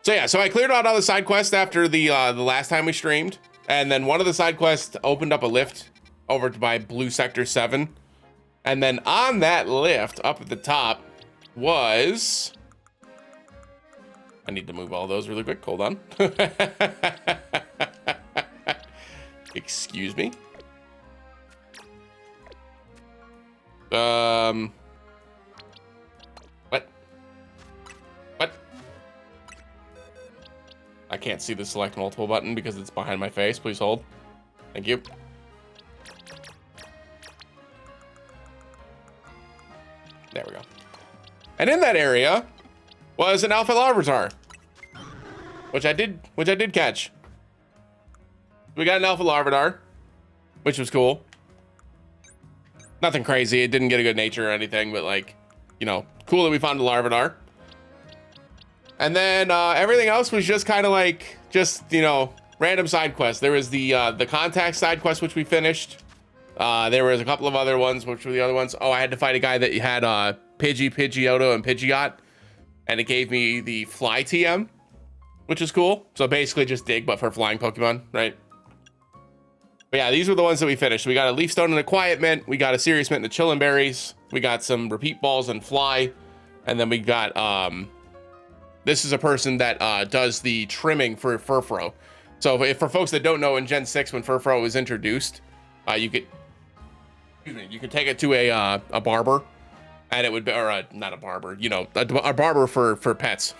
So yeah, so I cleared out all the side quests after the last time we streamed, and then one of the side quests opened up a lift over to by Blue Sector 7, and then on that lift up at the top was, I need to move all those really quick. Hold on. Excuse me. What? What? I can't see the select multiple button because it's behind my face. Please hold. Thank you. There we go. And in that area was an alpha larvitar, which I did catch. We got an alpha larvitar, which was cool. Nothing crazy. It didn't get a good nature or anything, but like, you know, cool that we found a larvitar. And then everything else was just kind of like, you know, random side quests. There was the contact side quest, which we finished. There was a couple of other ones, which were the other ones. Oh, I had to fight a guy that had Pidgeotto, and Pidgeot, and it gave me the Fly TM, which is cool. So basically just dig, but for flying Pokemon, right? But yeah, these were the ones that we finished. We got a Leaf Stone and a Quiet Mint. We got a Serious Mint and a Chillin' Berries. We got some Repeat Balls and Fly. And then we got, this is a person that does the trimming for Furfrou. So if for folks that don't know, in Gen 6, when Furfrou was introduced, you could take it to a barber, and it would be, or not a barber, you know, a barber for pets.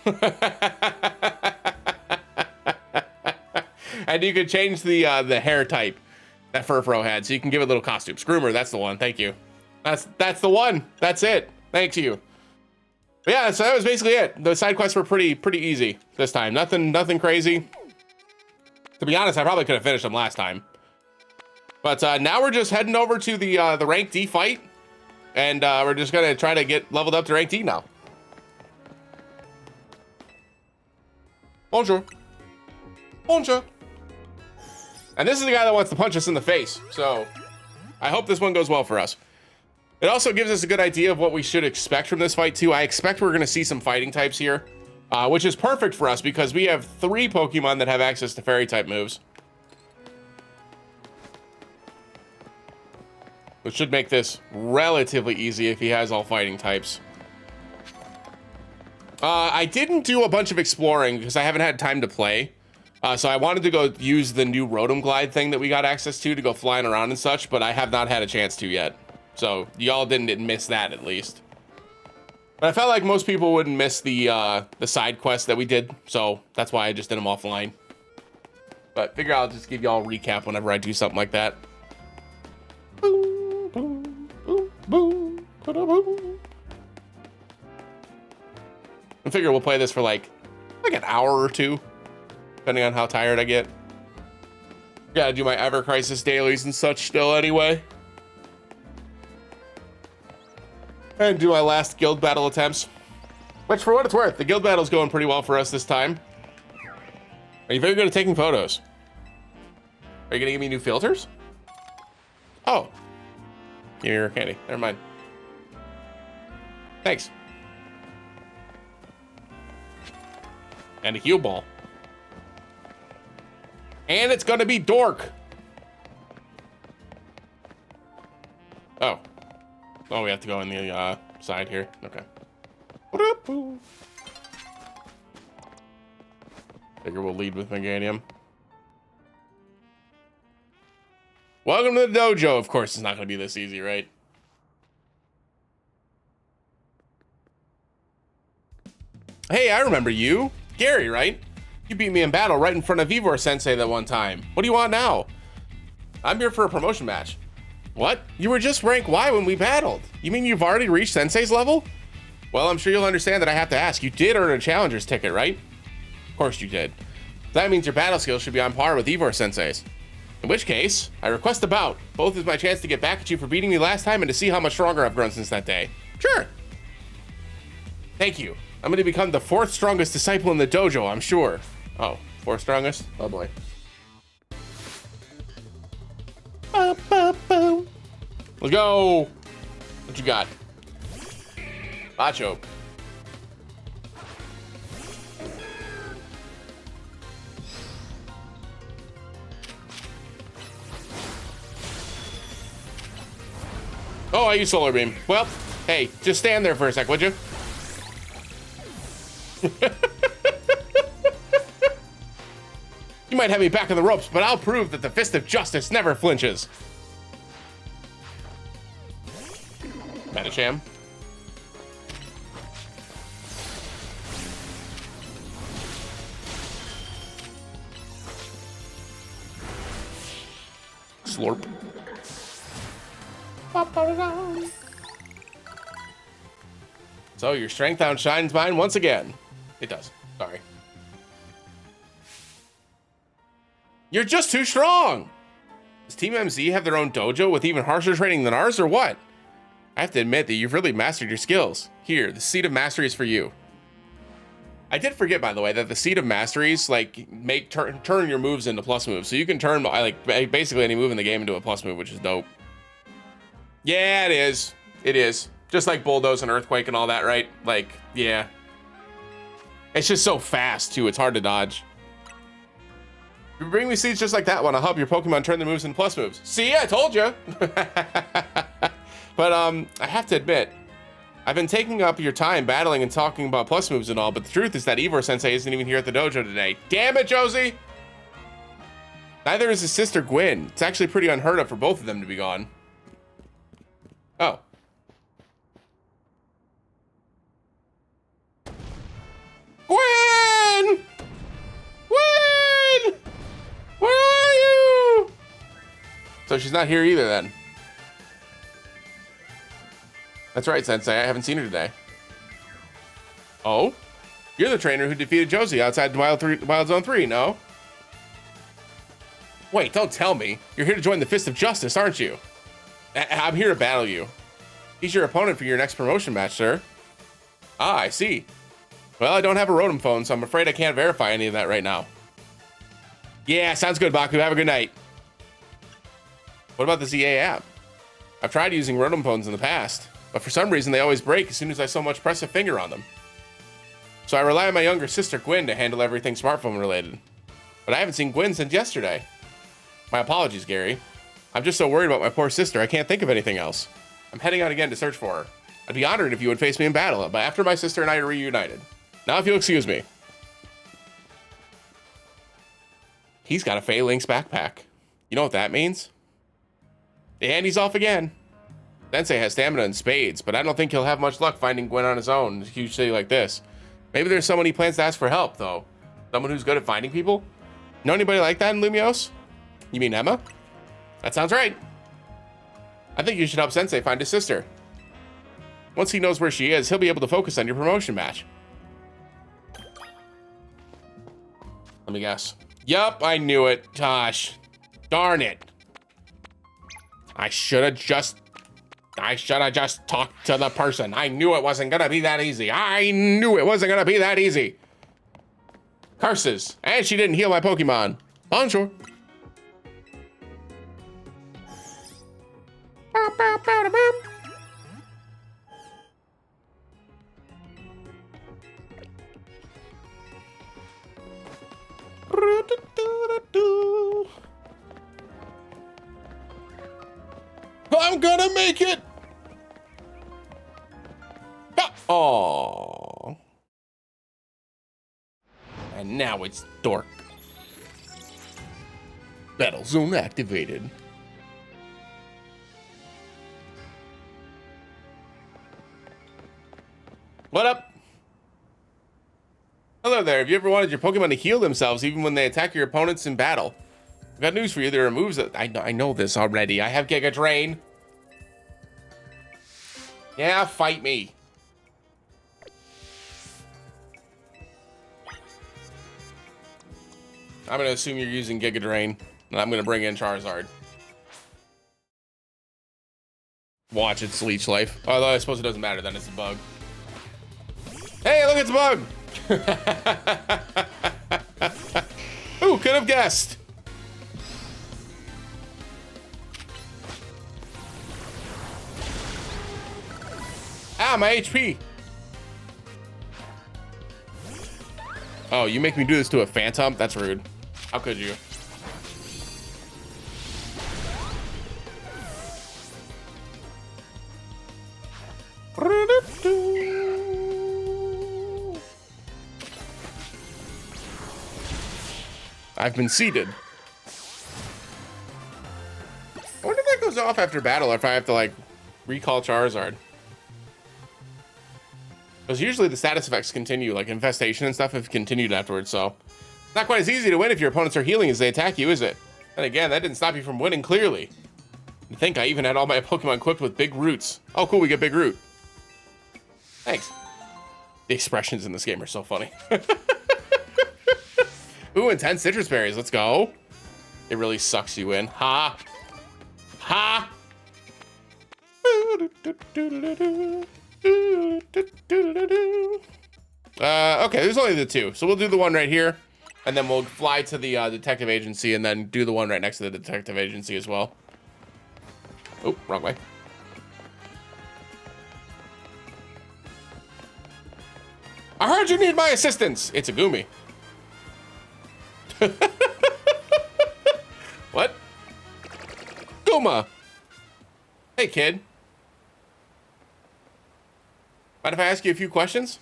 And you could change the hair type that Furfrou had, so you can give it a little costume. Scroomer, that's the one. Thank you. That's the one. That's it. Thank you. But yeah, so that was basically it. The side quests were pretty easy this time. Nothing crazy. To be honest, I probably could have finished them last time. But now we're just heading over to the rank D fight, and we're just gonna try to get leveled up to rank D now. Bonjour. Bonjour. And this is the guy that wants to punch us in the face, so I hope this one goes well for us. It also gives us a good idea of what we should expect from this fight too. I expect we're gonna see some fighting types here, which is perfect for us because we have 3 Pokemon that have access to fairy type moves, which should make this relatively easy if he has all fighting types. I didn't do a bunch of exploring because I haven't had time to play. So I wanted to go use the new Rotom Glide thing that we got access to go flying around and such, but I have not had a chance to yet. So y'all didn't miss that at least. But I felt like most people wouldn't miss the side quest that we did, so that's why I just did them offline. But figure I'll just give y'all a recap whenever I do something like that. Boom, boom, boom, boom, boom. I figure we'll play this for like an hour or 2. Depending on how tired I get. Gotta do my Ever Crisis dailies and such still anyway. And do my last guild battle attempts. Which, for what it's worth, the guild battle's going pretty well for us this time. Are you very good at taking photos? Are you gonna give me new filters? Oh. Give me your candy. Never mind. Thanks. And a heal ball. And it's gonna be Dork. Oh. Oh, we have to go in the side here. Okay. Figure we'll lead with Meganium. Welcome to the dojo. Of course, it's not gonna be this easy, right? Hey, I remember you. Gary, right? You beat me in battle right in front of Vivor Sensei that one time. What do you want now? I'm here for a promotion match. What? You were just rank Y when we battled. You mean you've already reached Sensei's level? Well, I'm sure you'll understand that I have to ask. You did earn a challenger's ticket, right? Of course you did. That means your battle skills should be on par with Vivor Sensei's. In which case, I request a bout. Both is my chance to get back at you for beating me last time and to see how much stronger I've grown since that day. Sure. Thank you. I'm going to become the 4th strongest disciple in the dojo, I'm sure. Oh, 4th strongest? Oh boy. Let's go. What you got? Macho. Oh, I use solar beam. Well, hey, just stand there for a sec, would you? You might have me back on the ropes, but I'll prove that the fist of justice never flinches. Metasham. Slurp. So your strength outshines mine once again. It does. Sorry. You're just too strong. Does Team MZ have their own dojo with even harsher training than ours, or what? I have to admit that you've really mastered your skills. Here, the Seed of Mastery is for you. I did forget, by the way, that the Seed of Masteries like turn your moves into plus moves. So you can turn like basically any move in the game into a plus move, which is dope. Yeah, it is. It is. Just like Bulldoze and Earthquake and all that, right? Like, yeah. It's just so fast, too. It's hard to dodge. If you bring me seeds just like that one, I'll help your Pokemon turn the moves into plus moves. See, I told you. But I have to admit, I've been taking up your time battling and talking about plus moves and all, but the truth is that Ivor Sensei isn't even here at the dojo today. Damn it, Josie! Neither is his sister Gwen. It's actually pretty unheard of for both of them to be gone. Oh. Gwen! Gwen! Where are you? So she's not here either then. That's right, Sensei. I haven't seen her today. Oh? You're the trainer who defeated Josie outside Wild Zone 3, no? Wait, don't tell me. You're here to join the Fist of Justice, aren't you? I'm here to battle you. He's your opponent for your next promotion match, sir. Ah, I see. Well, I don't have a Rotom phone, so I'm afraid I can't verify any of that right now. Yeah, sounds good, Baku. Have a good night. What about the ZA app? I've tried using Rotom phones in the past, but for some reason they always break as soon as I so much press a finger on them. So I rely on my younger sister, Gwen, to handle everything smartphone related. But I haven't seen Gwen since yesterday. My apologies, Gary. I'm just so worried about my poor sister, I can't think of anything else. I'm heading out again to search for her. I'd be honored if you would face me in battle, but after my sister and I are reunited. Now if you'll excuse me. He's got a Phalanx backpack. You know what that means? The handy's off again. Sensei has stamina and spades, but I don't think he'll have much luck finding Gwen on his own in a huge city like this. Maybe there's someone he plans to ask for help, though. Someone who's good at finding people? Know anybody like that in Lumiose? You mean Emma? That sounds right. I think you should help Sensei find his sister. Once he knows where she is, he'll be able to focus on your promotion match. Let me guess. Yup, I knew it. Gosh. Darn it. I should have just talked to the person. I knew it wasn't gonna be that easy. I knew it wasn't gonna be that easy. Curses. And she didn't heal my Pokemon. Bonjour. I'm gonna make it. Oh. And now it's dark. Battle zone activated. What up? Hello there. Have you ever wanted your Pokemon to heal themselves even when they attack your opponents in battle? I've got news for you. There are moves that I know this already. I have Giga Drain. Yeah, fight me. I'm gonna assume you're using Giga Drain, and I'm gonna bring in Charizard. Watch its leech life. Although I suppose it doesn't matter then, it's a bug. Hey, look, it's a bug! Who could have guessed? Ah, my HP. Oh, you make me do this to a Phantom? That's rude. How could you? I've been seated. I wonder if that goes off after battle or if I have to, like, recall Charizard. Because usually the status effects continue, like infestation and stuff have continued afterwards, so it's not quite as easy to win if your opponents are healing as they attack you, is it? And again, that didn't stop you from winning, clearly. I think I even had all my Pokemon equipped with big roots. Oh, cool, we get big root. Thanks. The expressions in this game are so funny. Ooh, intense citrus berries, let's go. It really sucks you in. Ha! Ha! Okay, there's only the two. So we'll do the one right here, and then we'll fly to the detective agency, and then do the one right next to the detective agency as well. Oh, wrong way. I heard you need my assistance. It's a Goomy. What? Gooma. Hey, kid. Mind if I ask you a few questions?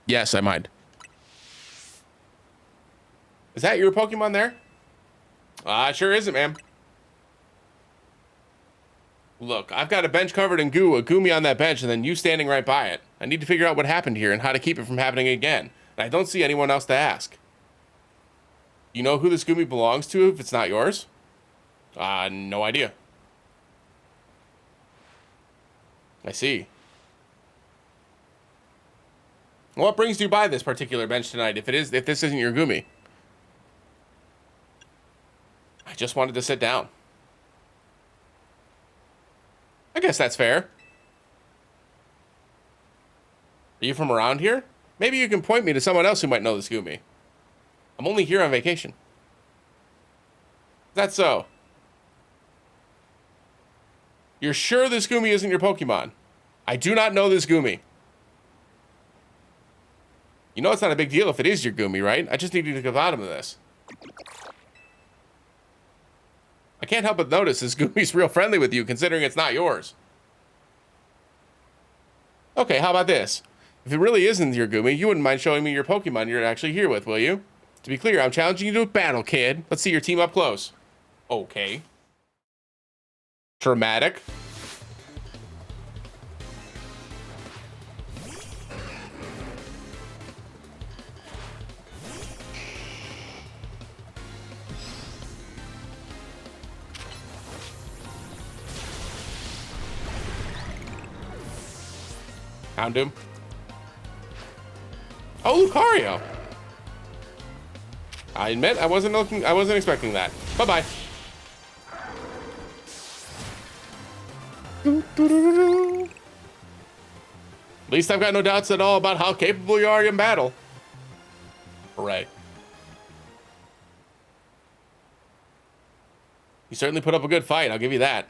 Yes, I mind. Is that your Pokemon there? It sure isn't, ma'am. Look, I've got a bench covered in goo, a Goomy on that bench, and then you standing right by it. I need to figure out what happened here and how to keep it from happening again. And I don't see anyone else to ask. You know who this Goomy belongs to if it's not yours? No idea. I see. What brings you by this particular bench tonight if this isn't your Goomy? I just wanted to sit down. I guess that's fair. Are you from around here? Maybe you can point me to someone else who might know this Goomy. I'm only here on vacation. Is that so? You're sure this Goomy isn't your Pokemon? I do not know this Goomy. You know it's not a big deal if it is your Goomy, right? I just need you to get to the bottom of this. I can't help but notice this Goomy's real friendly with you, considering it's not yours. Okay, how about this? If it really isn't your Goomy, you wouldn't mind showing me your Pokemon you're actually here with, will you? To be clear, I'm challenging you to a battle, kid. Let's see your team up close. Okay. Dramatic. Houndoom. Oh, Lucario. I admit I wasn't expecting that. Bye-bye. At least I've got no doubts at all about how capable you are in battle. Hooray. You certainly put up a good fight, I'll give you that.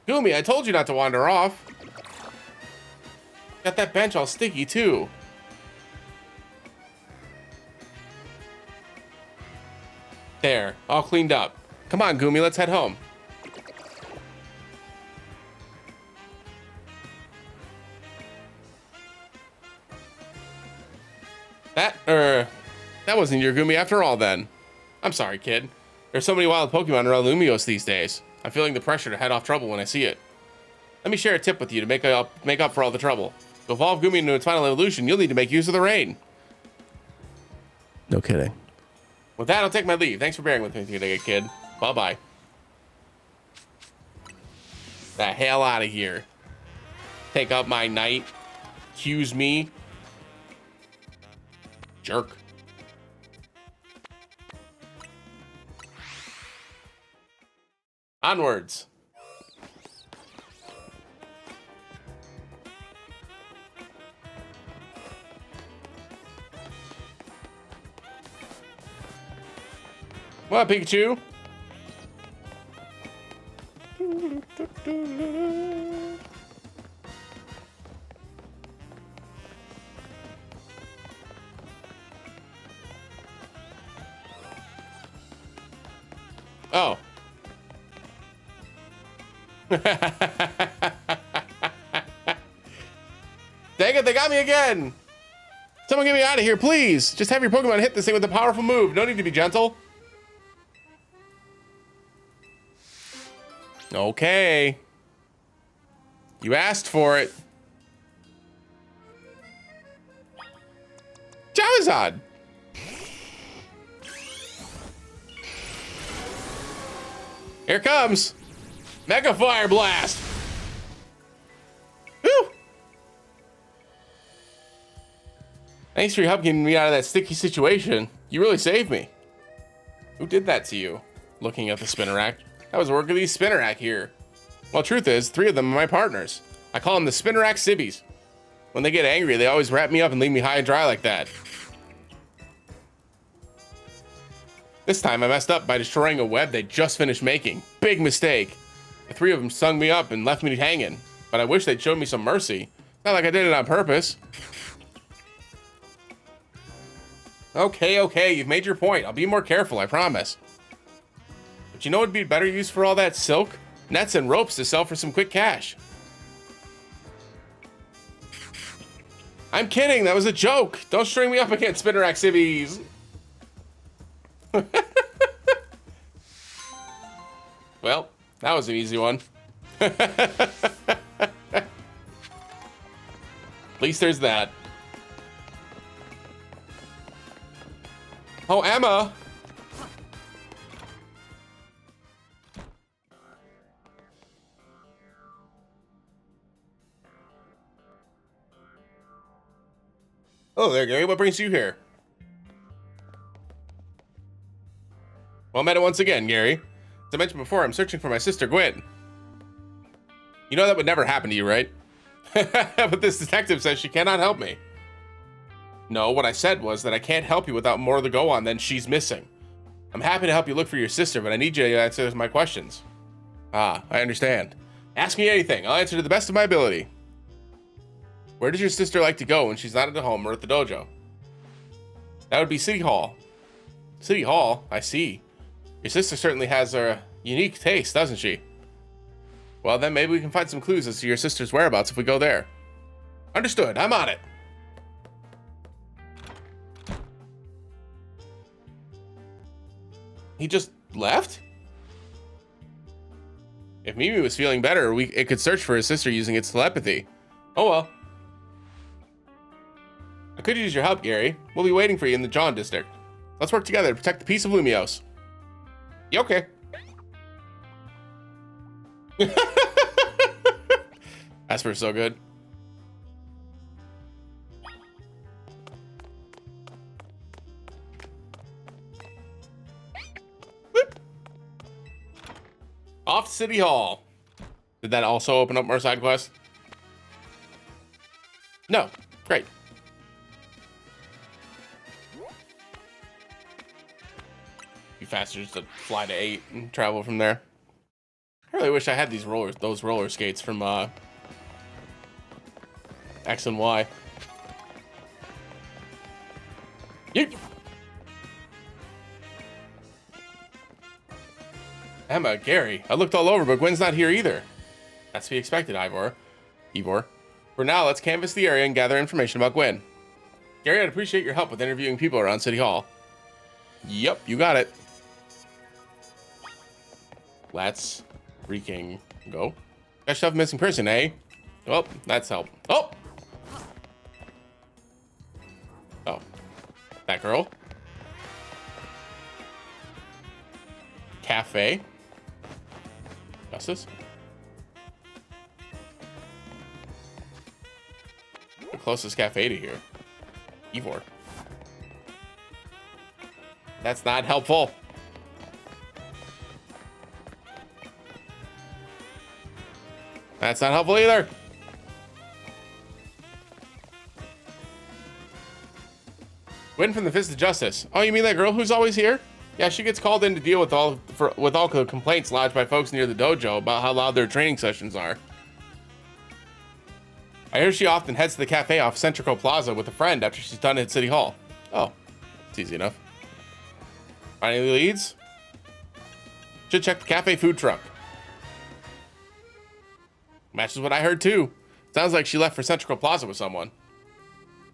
Goomy, I told you not to wander off. Got that bench all sticky, too. There, all cleaned up. Come on, Goomy, let's head home. That wasn't your Goomy after all, then. I'm sorry, kid. There's so many wild Pokemon around Lumios these days. I'm feeling the pressure to head off trouble when I see it. Let me share a tip with you to make up for all the trouble. To evolve Goomy into its final evolution, you'll need to make use of the rain. No kidding. With that, I'll take my leave. Thanks for bearing with me today, kid. Bye-bye. The hell out of here. Take up my night. Accuse me. Jerk. Onwards. What, Pikachu? Oh. Dang it, they got me again. Someone get me out of here, please. Just have your Pokemon hit this thing with a powerful move. No need to be gentle. Okay. You asked for it. Charizard. Here it comes. Mega Fire Blast. Woo. Thanks for your help getting me out of that sticky situation. You really saved me. Who did that to you? Looking at the Spinnerack. That was the work of these Spinnerack here. Well, truth is, 3 of them are my partners. I call them the Spinnerack Civvies. When they get angry, they always wrap me up and leave me high and dry like that. This time I messed up by destroying a web they just finished making. Big mistake. The 3 of them stung me up and left me hanging. But I wish they'd showed me some mercy. Not like I did it on purpose. Okay, you've made your point. I'll be more careful, I promise. But you know what'd be better use for all that silk? Nets and ropes to sell for some quick cash. I'm kidding, that was a joke. Don't string me up against Spinnerack Civvies. Well, that was an easy one. At least there's that. Oh, Emma. Oh, there, Gary. What brings you here? Well, met it once again, Gary. As I mentioned before, I'm searching for my sister, Gwen. You know that would never happen to you, right? But this detective says she cannot help me. No, what I said was that I can't help you without more to go on than she's missing. I'm happy to help you look for your sister, but I need you to answer my questions. Ah, I understand. Ask me anything. I'll answer to the best of my ability. Where does your sister like to go when she's not at the home or at the dojo? That would be City Hall. City Hall? I see. Your sister certainly has a unique taste, doesn't she? Well, then maybe we can find some clues as to your sister's whereabouts if we go there. Understood. I'm on it. He just left? If Mimi was feeling better, it could search for his sister using its telepathy. Oh well. I could use your help, Gary. We'll be waiting for you in the John district. Let's work together to protect the peace of Lumios. You okay? Asper's so good. Whoop. Off to City Hall. Did that also open up more side quests? No. Great. Be faster just to fly to 8 and travel from there. I really wish I had those roller skates from X and Y. Yeet. Emma, Gary, I looked all over, but Gwen's not here either. That's to be expected, Ivor. For now, let's canvass the area and gather information about Gwen. Gary, I'd appreciate your help with interviewing people around City Hall. Yep, you got it. Let's freaking go. Got stuff missing person, eh? Well, that's help. Oh! Oh. That girl. Cafe. Justice. The closest cafe to here. Ivor. That's not helpful. That's not helpful either. Win from the Fist of Justice. Oh, you mean that girl who's always here? Yeah, she gets called in to deal with all the complaints lodged by folks near the dojo about how loud their training sessions are. I hear she often heads to the cafe off Centrico Plaza with a friend after she's done at City Hall. Oh, it's easy enough. Find any leads? Should check the cafe food truck. Matches what I heard too. Sounds like she left for Centrico Plaza with someone.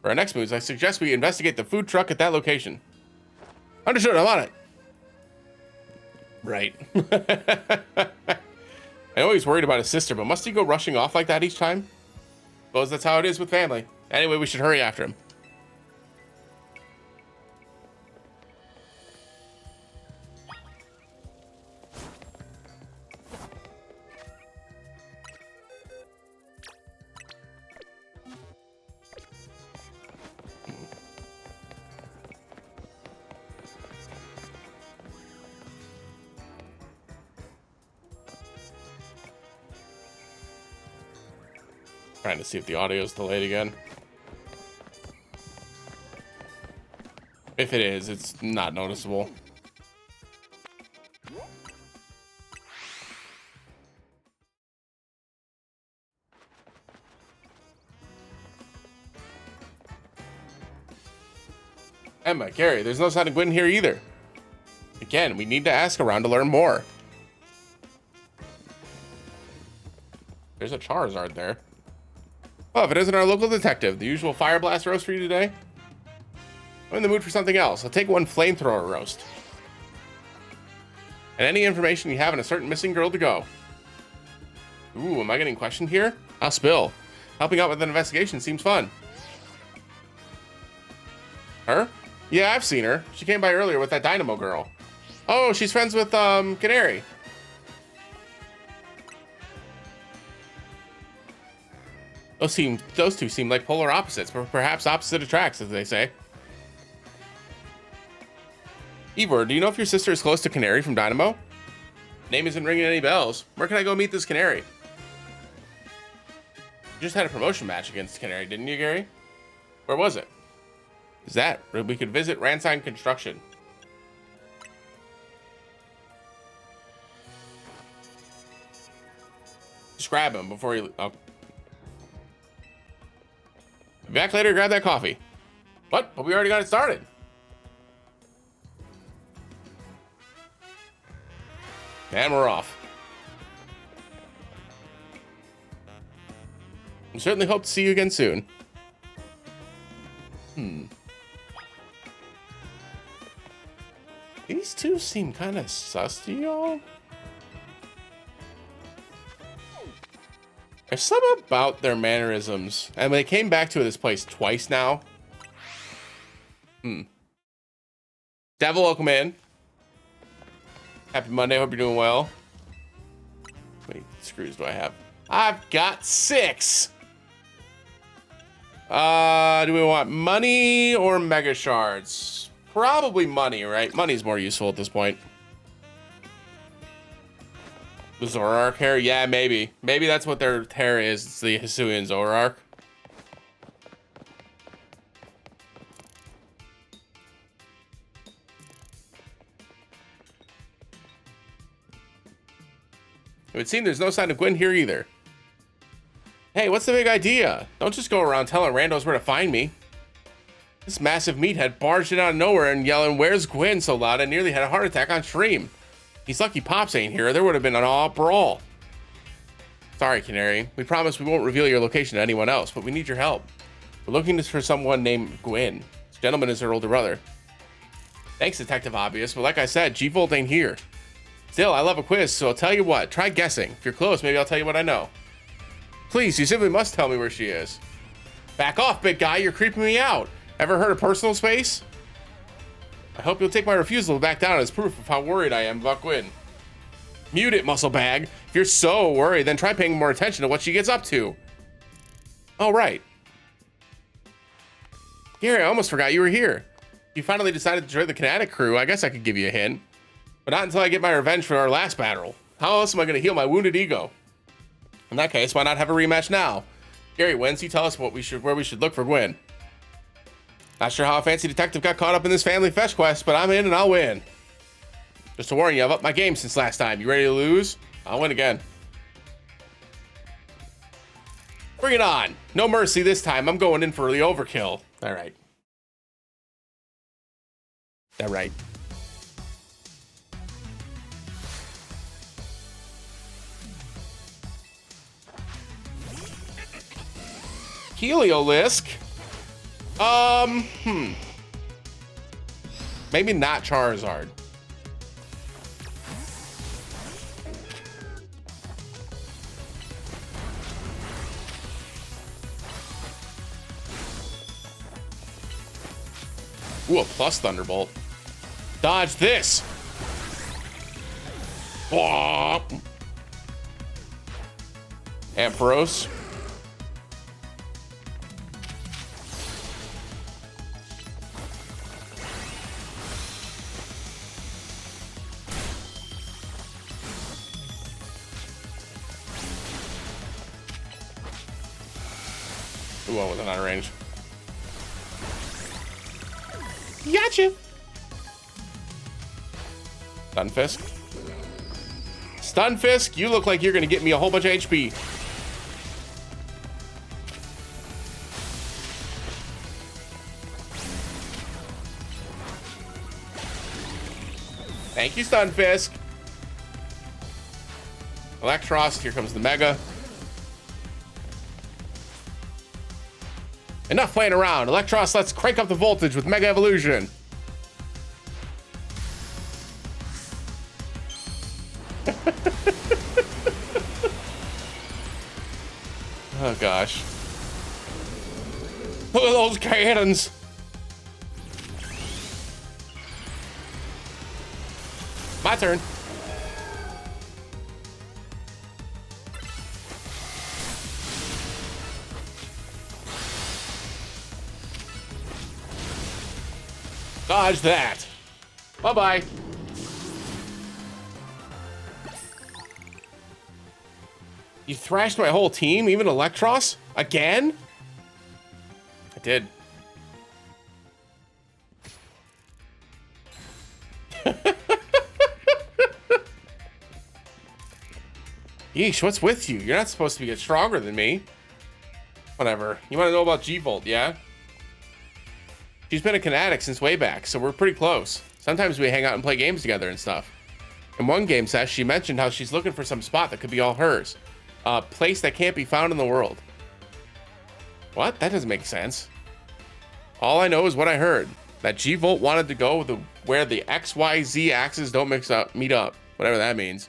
For our next moves, I suggest we investigate the food truck at that location. Understood, I'm on it. Right. I know he's worried about his sister, but must he go rushing off like that each time? Suppose that's how it is with family. Anyway, we should hurry after him. Trying to see if the audio is delayed again. If it is, it's not noticeable. Emma, Gary, there's no sign of Gwen here either. Again, we need to ask around to learn more. There's a Charizard there. Oh, if it isn't our local detective, the usual fire blast roast for you today? I'm in the mood for something else. I'll take one flamethrower roast. And any information you have on a certain missing girl to go. Ooh, am I getting questioned here? I'll spill. Helping out with an investigation seems fun. Her? Yeah, I've seen her. She came by earlier with that Dynamo girl. Oh, she's friends with, Canary. Those two seem like polar opposites, but perhaps opposite attracts, as they say. Ivor, do you know if your sister is close to Canary from Dynamo? Name isn't ringing any bells. Where can I go meet this Canary? You just had a promotion match against Canary, didn't you, Gary? Where was it? Is that we could visit Ransine Construction? Just grab him before you... Oh. Be back later, grab that coffee. What? But we already got it started. And we're off. We certainly hope to see you again soon. These two seem kind of sus to y'all. There's something about their mannerisms. And they came back to this place twice now. Devil, welcome in. Happy Monday, hope you're doing well. How many screws do I have? I've got 6. Do we want money or mega shards? Probably money, right? Money's more useful at this point. The Zoroark hair? Yeah, maybe. Maybe that's what their hair is. It's the Hisuian Zoroark. It would seem there's no sign of Gwen here either. Hey, what's the big idea? Don't just go around telling randos where to find me. This massive meathead barged in out of nowhere and yelling, "Where's Gwen?" so loud I nearly had a heart attack on stream. He's lucky Pops ain't here. There would have been an all brawl. Sorry, Canary. We promise we won't reveal your location to anyone else, but we need your help. We're looking for someone named Gwen. This gentleman is her older brother. Thanks, Detective Obvious, but like I said, G-Volt ain't here. Still, I love a quiz, so I'll tell you what. Try guessing. If you're close, maybe I'll tell you what I know. Please, you simply must tell me where she is. Back off, big guy. You're creeping me out. Ever heard of personal space? I hope you'll take my refusal to back down as proof of how worried I am about Gwen. Mute it, muscle bag. If you're so worried, then try paying more attention to what she gets up to. Oh, right. Gary, I almost forgot you were here. You finally decided to join the Kinetic crew. I guess I could give you a hint. But not until I get my revenge for our last battle. How else am I going to heal my wounded ego? In that case, why not have a rematch now? Gary wins. You tell us where we should look for Gwen. Not sure how a fancy detective got caught up in this family fetch quest, but I'm in and I'll win. Just to warn you, I've upped my game since last time. You ready to lose? I'll win again. Bring it on. No mercy this time. I'm going in for the overkill. All right. All right. Heliolisk. Maybe not Charizard. Ooh, a plus Thunderbolt. Dodge this. Oh. Ampharos. Ooh, I wasn't out of range. Gotcha. Stunfisk. Stunfisk, you look like you're gonna get me a whole bunch of HP. Thank you, Stunfisk. Electros, here comes the Mega. Enough playing around. Electros, let's crank up the voltage with Mega Evolution. Oh, gosh. Look at those cannons. My turn. Dodge that. Bye-bye. You thrashed my whole team, even Electros? Again? I did. Yeesh, what's with you? You're not supposed to get stronger than me. Whatever. You want to know about G-Volt, yeah? She's been a Kinetic since way back, so we're pretty close. Sometimes we hang out and play games together and stuff. In one game session, she mentioned how she's looking for some spot that could be all hers. A place that can't be found in the world. What? That doesn't make sense. All I know is what I heard. That G-Volt wanted to go where the XYZ axes don't meet up. Whatever that means.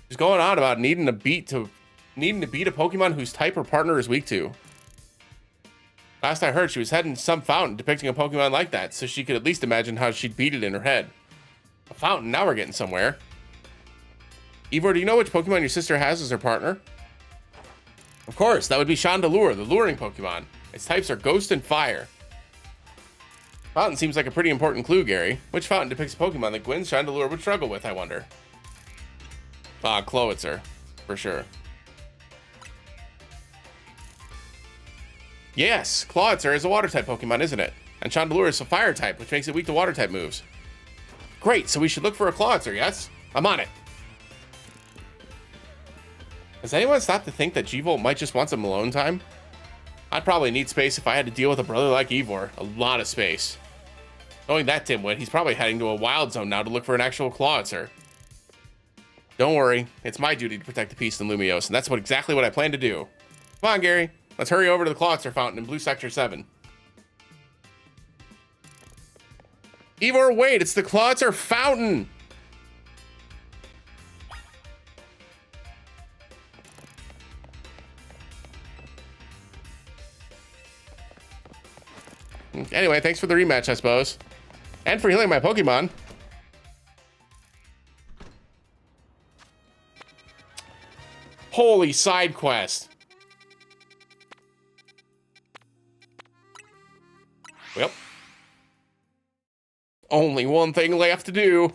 She's going on about needing to beat a Pokemon whose type her partner is weak to. Last I heard, she was heading to some fountain depicting a Pokemon like that, so she could at least imagine how she'd beat it in her head. A fountain, now we're getting somewhere. Ivor, do you know which Pokemon your sister has as her partner? Of course, that would be Chandelure, the luring Pokemon. Its types are Ghost and Fire. Fountain seems like a pretty important clue, Gary. Which fountain depicts a Pokemon that Gwyn's Chandelure would struggle with, I wonder? Clowitzer, for sure. Yes, Clawitzer is a water-type Pokemon, isn't it? And Chandelure is a fire-type, which makes it weak to water-type moves. Great, so we should look for a Clawitzer, yes? I'm on it. Has anyone stopped to think that G-Volt might just want some alone time? I'd probably need space if I had to deal with a brother like Ivor. A lot of space. Knowing that dimwit, he's probably heading to a wild zone now to look for an actual Clawitzer. Don't worry, it's my duty to protect the peace in Lumiose, and that's exactly what I plan to do. Come on, Gary. Let's hurry over to the Clawitzer fountain in Blue Sector 7. Ivor, wait, it's the Clawitzer fountain! Anyway, thanks for the rematch, I suppose. And for healing my Pokemon. Holy side quest. Well, only one thing left to do.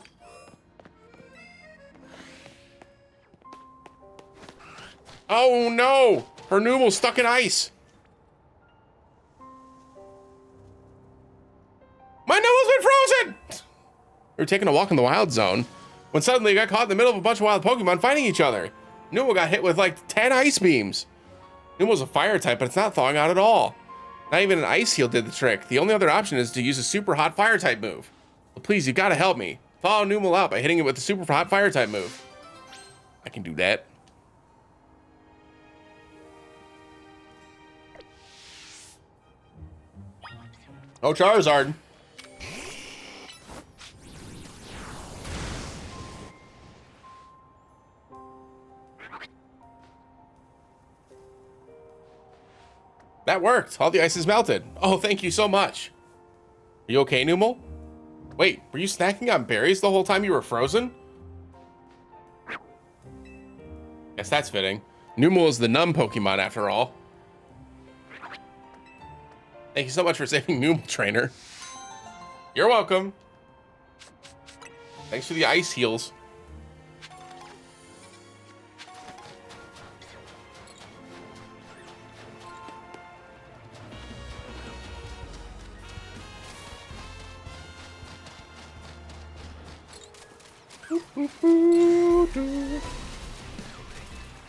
Oh no! Her Numel's stuck in ice. My Numel's been frozen! We were taking a walk in the wild zone when suddenly I got caught in the middle of a bunch of wild Pokemon fighting each other. Numel got hit with like 10 ice beams. Numel's a fire type, but it's not thawing out at all. Not even an Ice Heal did the trick. The only other option is to use a super hot fire type move. Well, please, you gotta help me. Thaw Numel out by hitting it with a super hot fire type move. I can do that. Oh, Charizard. That worked. All the ice is melted. Oh, thank you so much. Are you okay, Numel? Wait, were you snacking on berries the whole time you were frozen? Guess that's fitting. Numel is the numb Pokemon after all. Thank you so much for saving Numel, trainer. You're welcome. Thanks for the ice heals.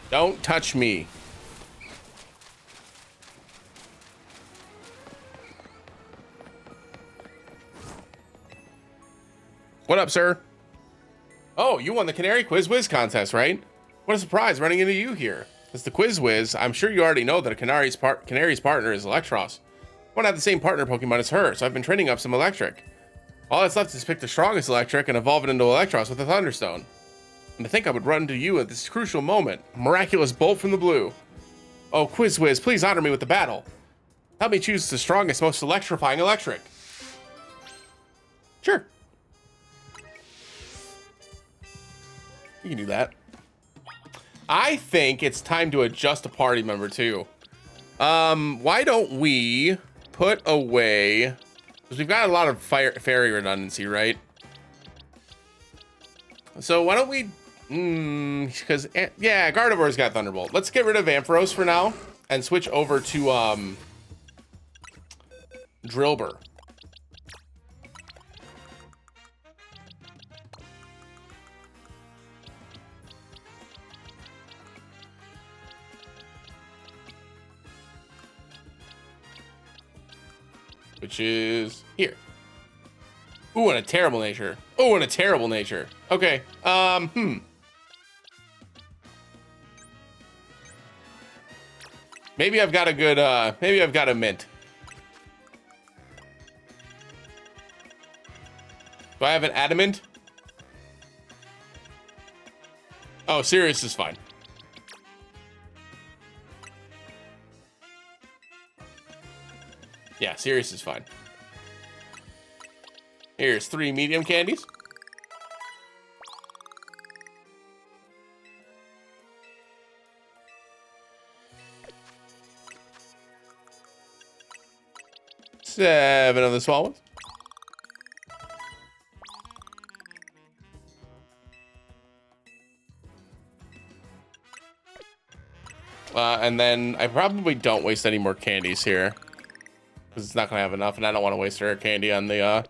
Don't touch me. What up, sir? Oh, you won the Canary Quiz Whiz contest, right? What a surprise running into you here. As the Quiz Whiz, I'm sure you already know that a Canary's partner is Electros. I want to have the same partner Pokemon as her, so I've been training up some Electric. All that's left is pick the strongest Electric and evolve it into Electros with a Thunderstone. And to think I would run into you at this crucial moment. Miraculous bolt from the blue. Oh, Quiz Whiz, please honor me with the battle. Help me choose the strongest, most electrifying Electric. Sure. You can do that. I think it's time to adjust a party member too. Why don't we put away, because we've got a lot of fairy redundancy, right? So why don't we, because yeah, Gardevoir's got Thunderbolt. Let's get rid of Ampharos for now and switch over to Drillbur. Which is here. Ooh, and a terrible nature. Oh, and a terrible nature. Okay. Maybe I've got a good, maybe I've got a mint. Do I have an adamant? Oh, Sirius is fine. Yeah, Sirius is fine. Here's 3 medium candies. Seven of the small ones. And then I probably don't waste any more candies here, because it's not gonna have enough, and I don't want to waste rare candy on the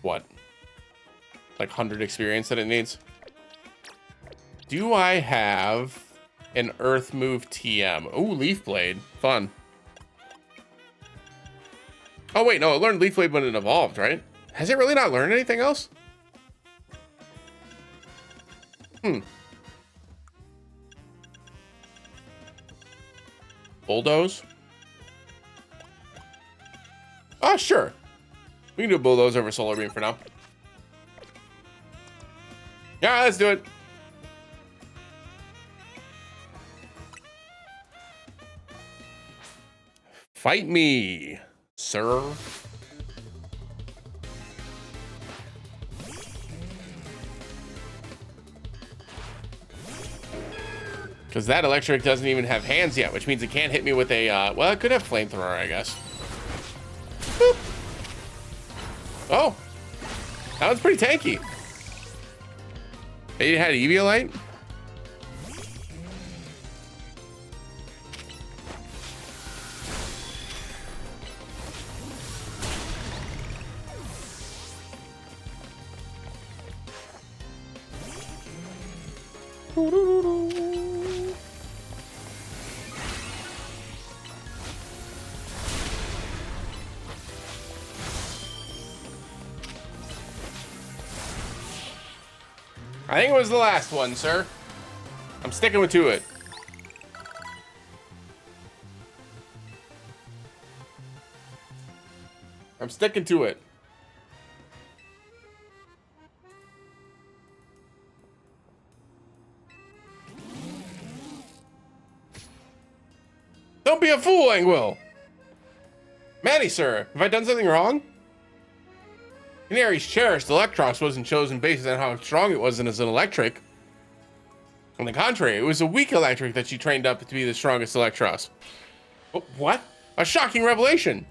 what, like 100 experience that it needs. Do I have an Earth Move TM? Ooh, Leaf Blade, fun. Oh wait, no, it learned Leaf Blade when it evolved, right? Has it really not learned anything else? Bulldoze? Oh, sure. We can do Bulldoze over Solar Beam for now. Yeah, let's do it. Fight me, sir. Because that Electric doesn't even have hands yet, which means it can't hit me with a, well, it could have Flamethrower, I guess. Boop. Oh, that was pretty tanky. It had Eviolite? I think it was the last one, sir. I'm sticking with to it. I'm sticking to it. Don't be a fool, Angwill. Manny, sir, have I done something wrong? Canary's cherished Electros wasn't chosen based on how strong it was as an electric. On the contrary, it was a weak electric that she trained up to be the strongest Electros. What? A shocking revelation!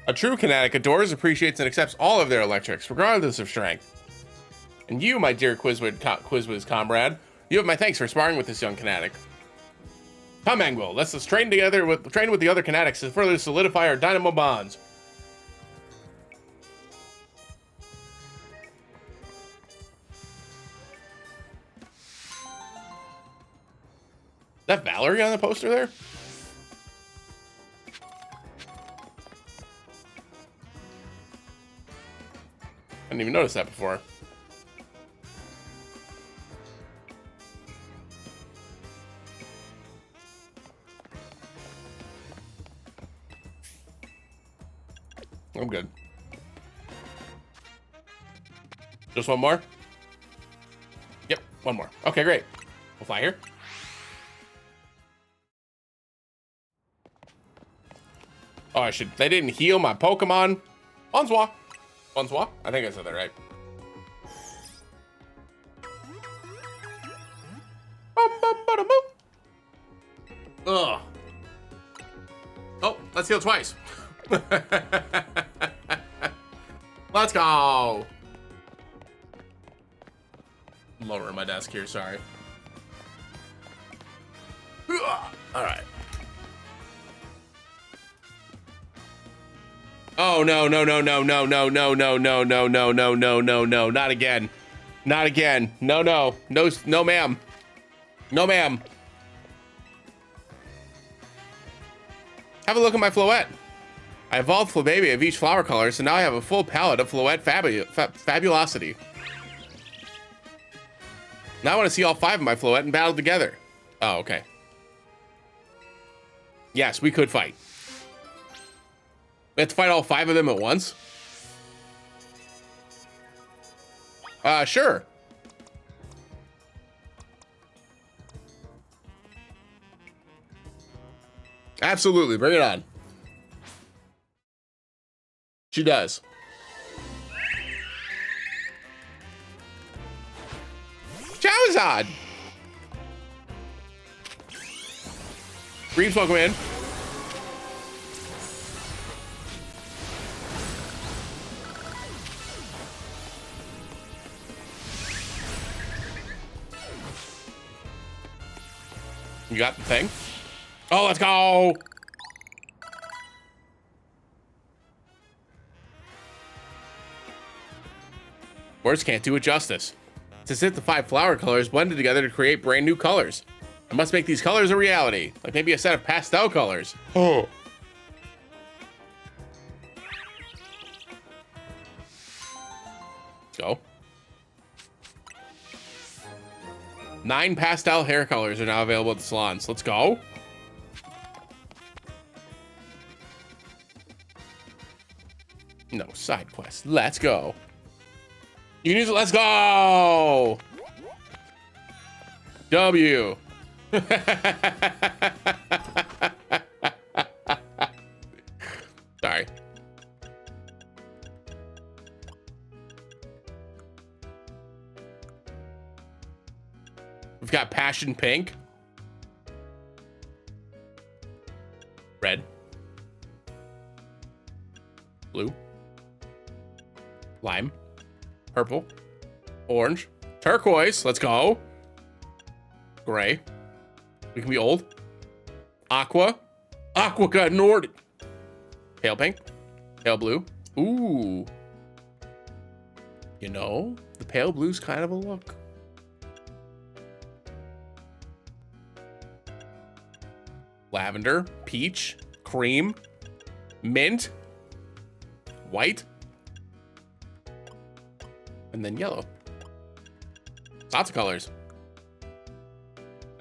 A true Kinetic adores, appreciates, and accepts all of their electrics, regardless of strength. And you, my dear Quizwiz comrade, you have my thanks for sparring with this young Kinetic. Come, Angwill, let's train with the other Kinetics to further solidify our dynamo bonds. Is that Valerie on the poster there? I didn't even notice that before. I'm good. Just one more? Yep, one more. Okay, great. We'll fly here. Oh, they didn't heal my Pokemon. Bonsoir. Bonsoir? I think I said that right. Ugh. Oh, let's heal twice. Let's go. Lower my desk here, sorry. All right. Oh no, no, no, no, no, no, no, no, no, no, no, no, no, no, no, not again. Not again. No, no. No, no, ma'am. No, ma'am. Have a look at my Floette. I evolved Flabébé of each flower color, so now I have a full palette of Floette fabulosity. Now I want to see all 5 of my Floette in battle together. Oh, okay. Yes, we could fight. We have to fight all 5 of them at once? Sure. Absolutely, bring it on. She does. Charizard! Reeves, welcome in. You got the thing? Oh, let's go! Words can't do it justice. It's as if the 5 flower colors blended together to create brand new colors. I must make these colors a reality, like maybe a set of pastel colors. Oh. Let's go. 9 pastel hair colors are now available at the salons. Let's go. No, side quest. Let's go. You can use it. Let's go. W. Sorry. We've got Passion Pink. Red. Blue. Lime. Purple. Orange. Turquoise. Let's go. Gray. We can be old. Aqua. Aqua got Nord. Pale pink. Pale blue. Ooh. You know, the pale blue's kind of a look. Lavender. Peach. Cream. Mint. White. And then yellow. Lots of colors.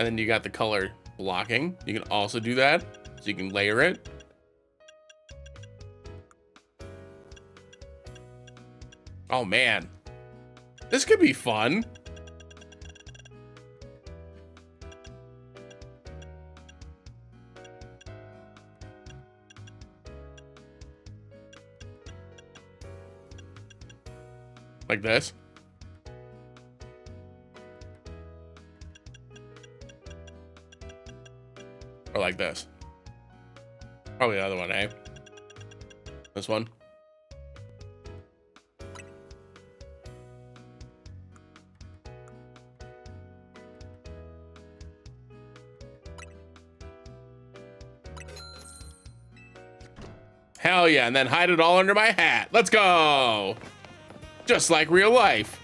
And then you got the color blocking. You can also do that. So you can layer it. Oh man, this could be fun. Like this. Or like this. Probably the other one, eh? This one. Hell yeah, and then hide it all under my hat. Let's go. Just like real life.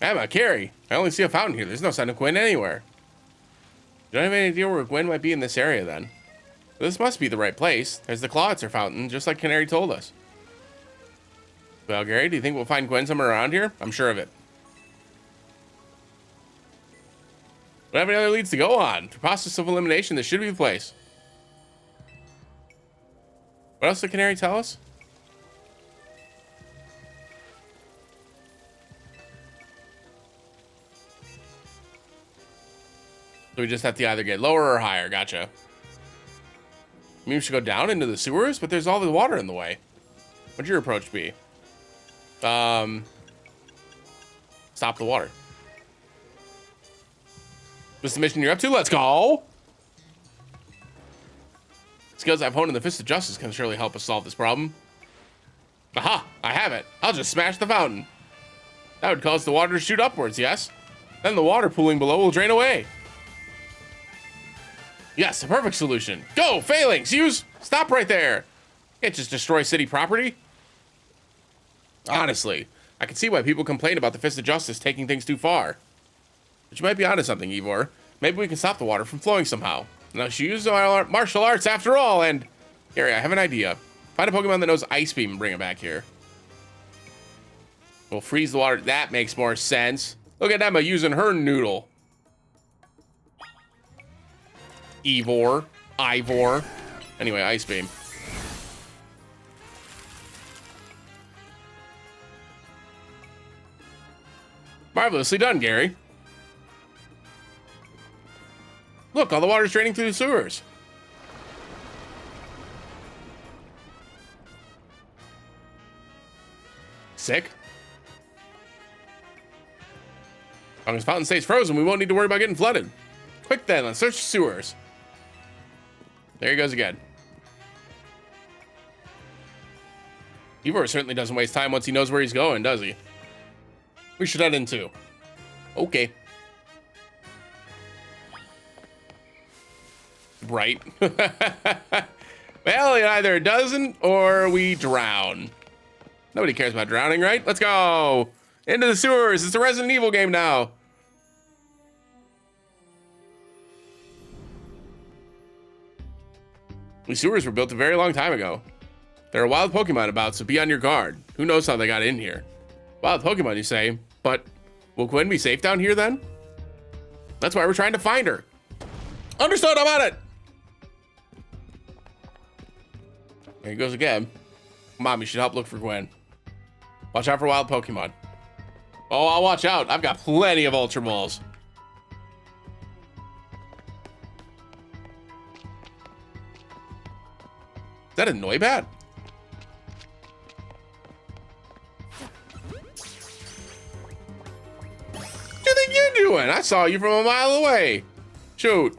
Emma, Carrie, I only see a fountain here. There's no sign of Gwen anywhere. You don't have any idea where Gwen might be in this area then. This must be the right place. There's the Clawitzer fountain, just like Canary told us. Well, Gary, do you think we'll find Gwen somewhere around here? I'm sure of it. We don't have any other leads to go on. Through process of elimination, this should be the place. What else did Canary tell us? So we just have to either get lower or higher. Gotcha. Maybe we should go down into the sewers, but there's all the water in the way. What'd your approach be? Stop the water. This is the mission you're up to? Let's go! Skills I've honed in the Fist of Justice can surely help us solve this problem. Aha! I have it. I'll just smash the fountain. That would cause the water to shoot upwards, yes? Then the water pooling below will drain away. Yes, a perfect solution. Go, Phalanx, use... Stop right there. You can't just destroy city property. Honestly, I can see why people complain about the Fist of Justice taking things too far. But you might be onto something, Ivor. Maybe we can stop the water from flowing somehow. Now, she used our martial arts after all, and... Gary, I have an idea. Find a Pokemon that knows Ice Beam and bring it back here. We'll freeze the water. That makes more sense. Look at Emma using her noodle. Ivor. Anyway, Ice Beam. Marvelously done, Gary. Look, all the water's draining through the sewers. Sick. As long as the fountain stays frozen, we won't need to worry about getting flooded. Quick then, let's search the sewers. There he goes again. Ivor certainly doesn't waste time once he knows where he's going, does he? We should head in too. Okay. Right. Well, it either doesn't or we drown. Nobody cares about drowning, right? Let's go. Into the sewers. It's a Resident Evil game now. These sewers were built a very long time ago. There are wild Pokemon about, so be on your guard. Who knows how they got in here? Wild Pokemon, you say? But will Gwen be safe down here then? That's why we're trying to find her. Understood, I'm on it. There he goes again. Mom, you should help look for Gwen. Watch out for wild Pokemon. Oh, I'll watch out. I've got plenty of Ultra Balls. Is that a Noibat? What do you think you're doing? I saw you from a mile away. Shoot.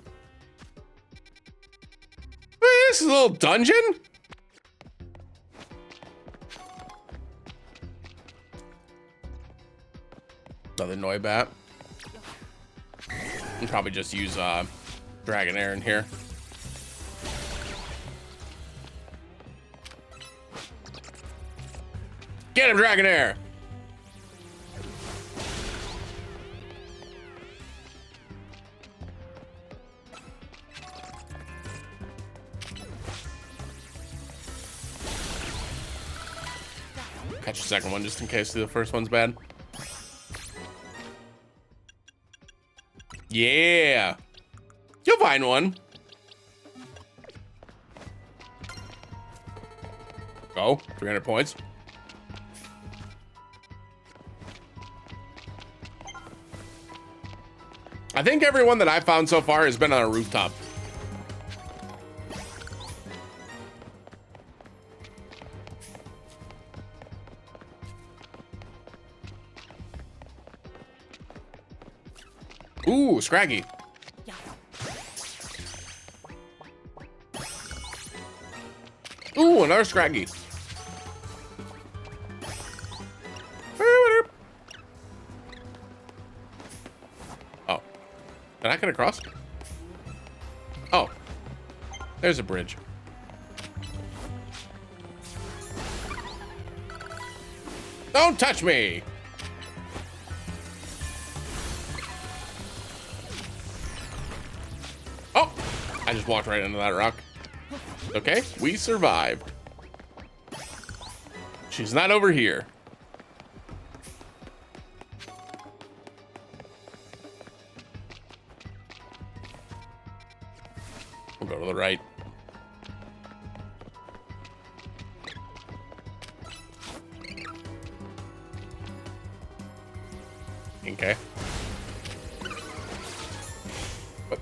This is a little dungeon? Another Noibat. I'll probably just use Dragonair in here. Get him, Dragonair! catch the second one just in case the first one's bad. Yeah. You'll find one. Go. 300 points. I think everyone that I've found so far has been on a rooftop. Ooh, Scraggy. Ooh, another Scraggy. Oh. Can I get across? Oh. There's a bridge. Don't touch me! Oh! I just walked right into that rock. Okay, we survived. She's not over here. We'll go to the right. Okay. What?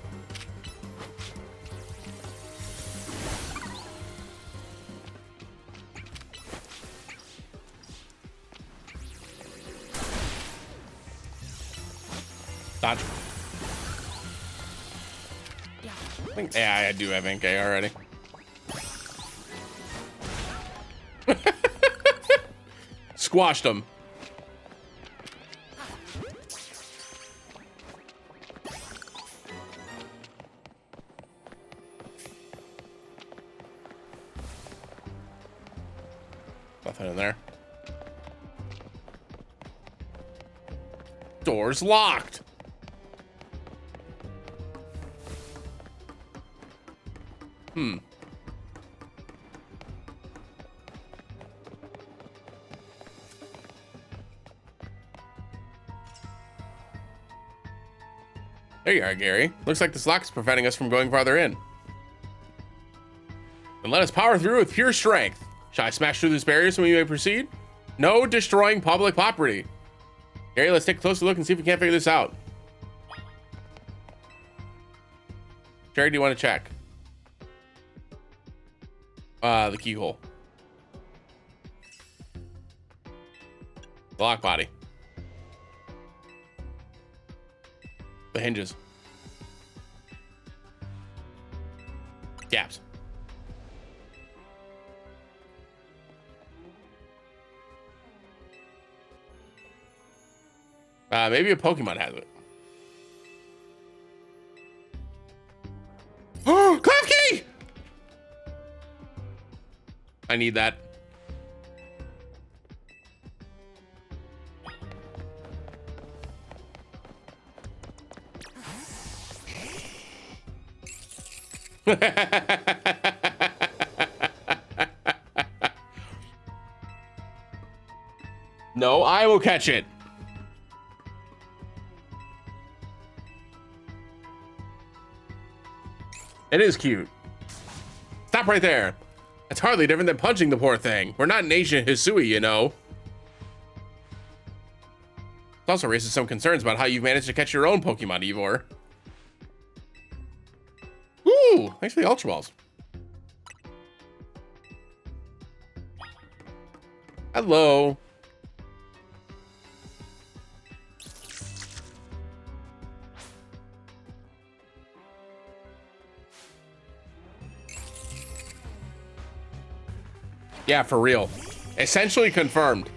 Dodge. Yeah, I do have NK already. Squashed him. Nothing in there. Door's locked. Hmm. There you are, Gary. Looks like this lock is preventing us from going farther in. Then let us power through with pure strength. Shall I smash through this barrier so we may proceed? No destroying public property. Gary, let's take a closer look and see if we can't figure this out. Jerry, do you want to check? The keyhole. The lock body. The hinges. Gaps. Maybe a Pokemon has it. Oh, Clef Key! I need that. No, I will catch it. It is cute. Stop right there. It's hardly different than punching the poor thing. We're not in ancient Hisui, you know. It also raises some concerns about how you've managed to catch your own Pokemon, Ivor. Ooh, thanks for the Ultra Balls. Hello. Yeah, for real. Essentially confirmed.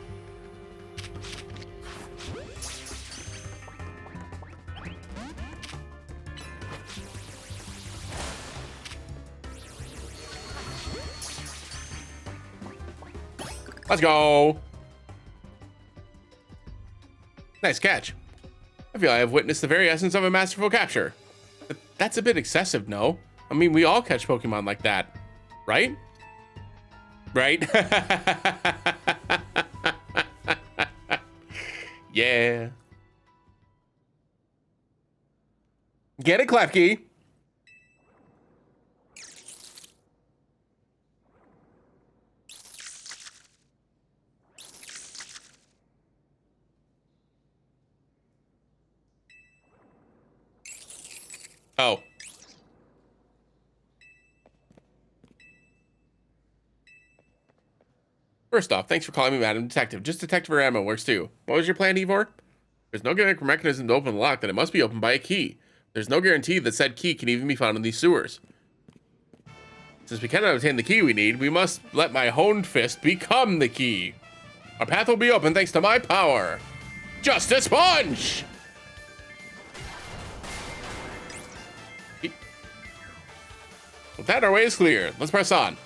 Let's go. Nice catch. I feel I have witnessed the very essence of a masterful capture. But that's a bit excessive, no? I mean, we all catch Pokemon like that, right? Right? Yeah. Get it, Klefki. Oh. First off, thanks for calling me Madam Detective. Just detective or ammo works too. What was your plan, Ivor? There's no mechanism to open the lock, then it must be opened by a key. There's no guarantee that said key can even be found in these sewers. Since we cannot obtain the key we need, we must let my honed fist become the key. Our path will be open thanks to my power. Justice Punch! With that, our way is clear. Let's press on.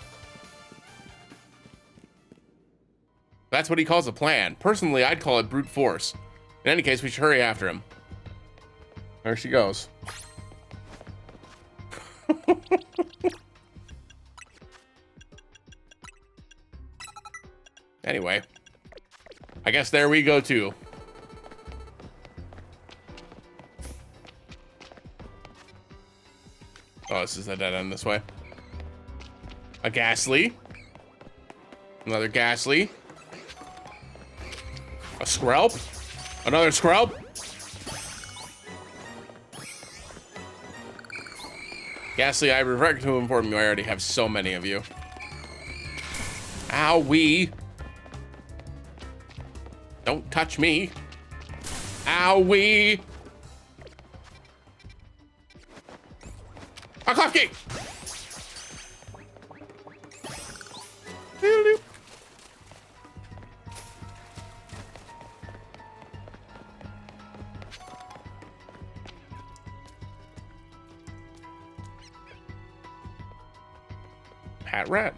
That's what he calls a plan. Personally, I'd call it brute force. In any case, we should hurry after him. There she goes. Anyway, I guess there we go too. Oh, this is a dead end this way. A ghastly. Another ghastly. A Skrelp. Another Skrelp. Ghastly, I regret to inform you I already have so many of you. Owie. Don't touch me. Owie. A Klefki! Pat Rat.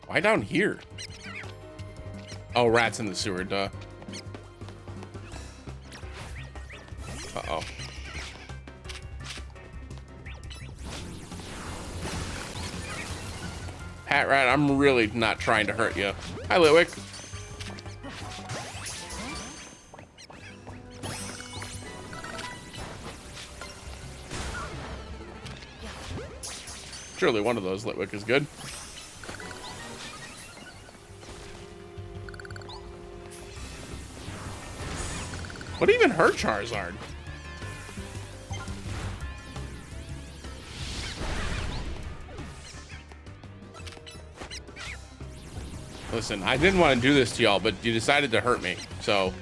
Why down here? Oh, rats in the sewer, duh. Uh-oh. Pat Rat, I'm really not trying to hurt you. Hi, Litwick. Surely one of those Litwick is good. What even hurt Charizard? Listen, I didn't want to do this to y'all, but you decided to hurt me, so.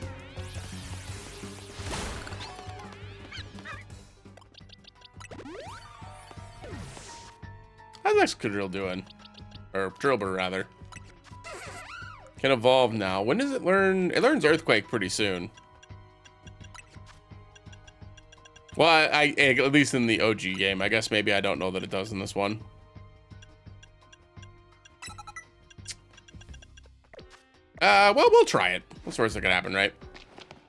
How's Excadrill doing? Or Drillbur, rather. Can evolve now. When does it learn? It learns Earthquake pretty soon. Well, I at least in the OG game. I guess maybe I don't know that it does in this one. Well, we'll try it. What's the worst that could happen, right?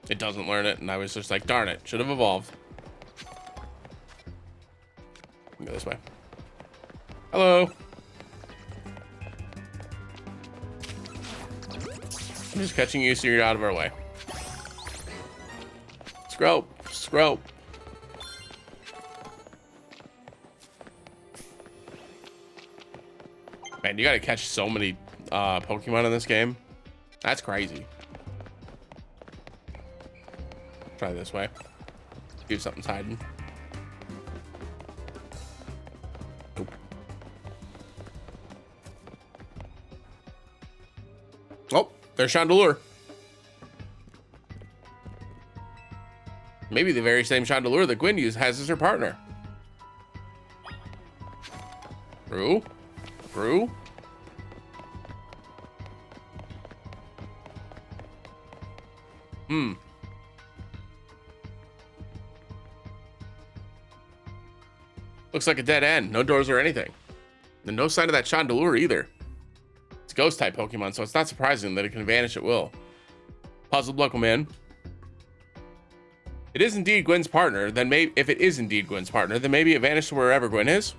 It doesn't learn it, and I was just like, darn it, should have evolved. Go this way. Hello. I'm just catching you so you're out of our way. Scrope, scrope. Man, you gotta catch so many Pokemon in this game. That's crazy. Try this way. See if something's hiding. Nope. Oh, there's Chandelure. Maybe the very same Chandelure that Gwen has as her partner. True. True. Looks like a dead end. No doors or anything. And no sign of that Chandelure either. It's a ghost type Pokemon, so it's not surprising that it can vanish at will. Puzzled local man. It is indeed Gwen's partner, then if it is indeed Gwen's partner, then maybe it vanished to wherever Gwen is.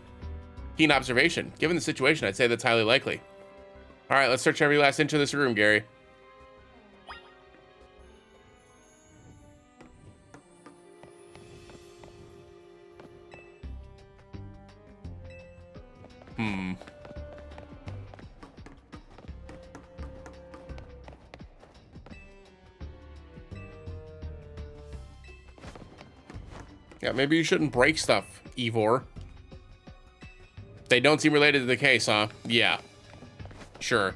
Keen observation. Given the situation, I'd say that's highly likely. All right, let's search every last inch of this room, Gary. Yeah, maybe you shouldn't break stuff, Ivor. They don't seem related to the case, huh? Yeah. Sure.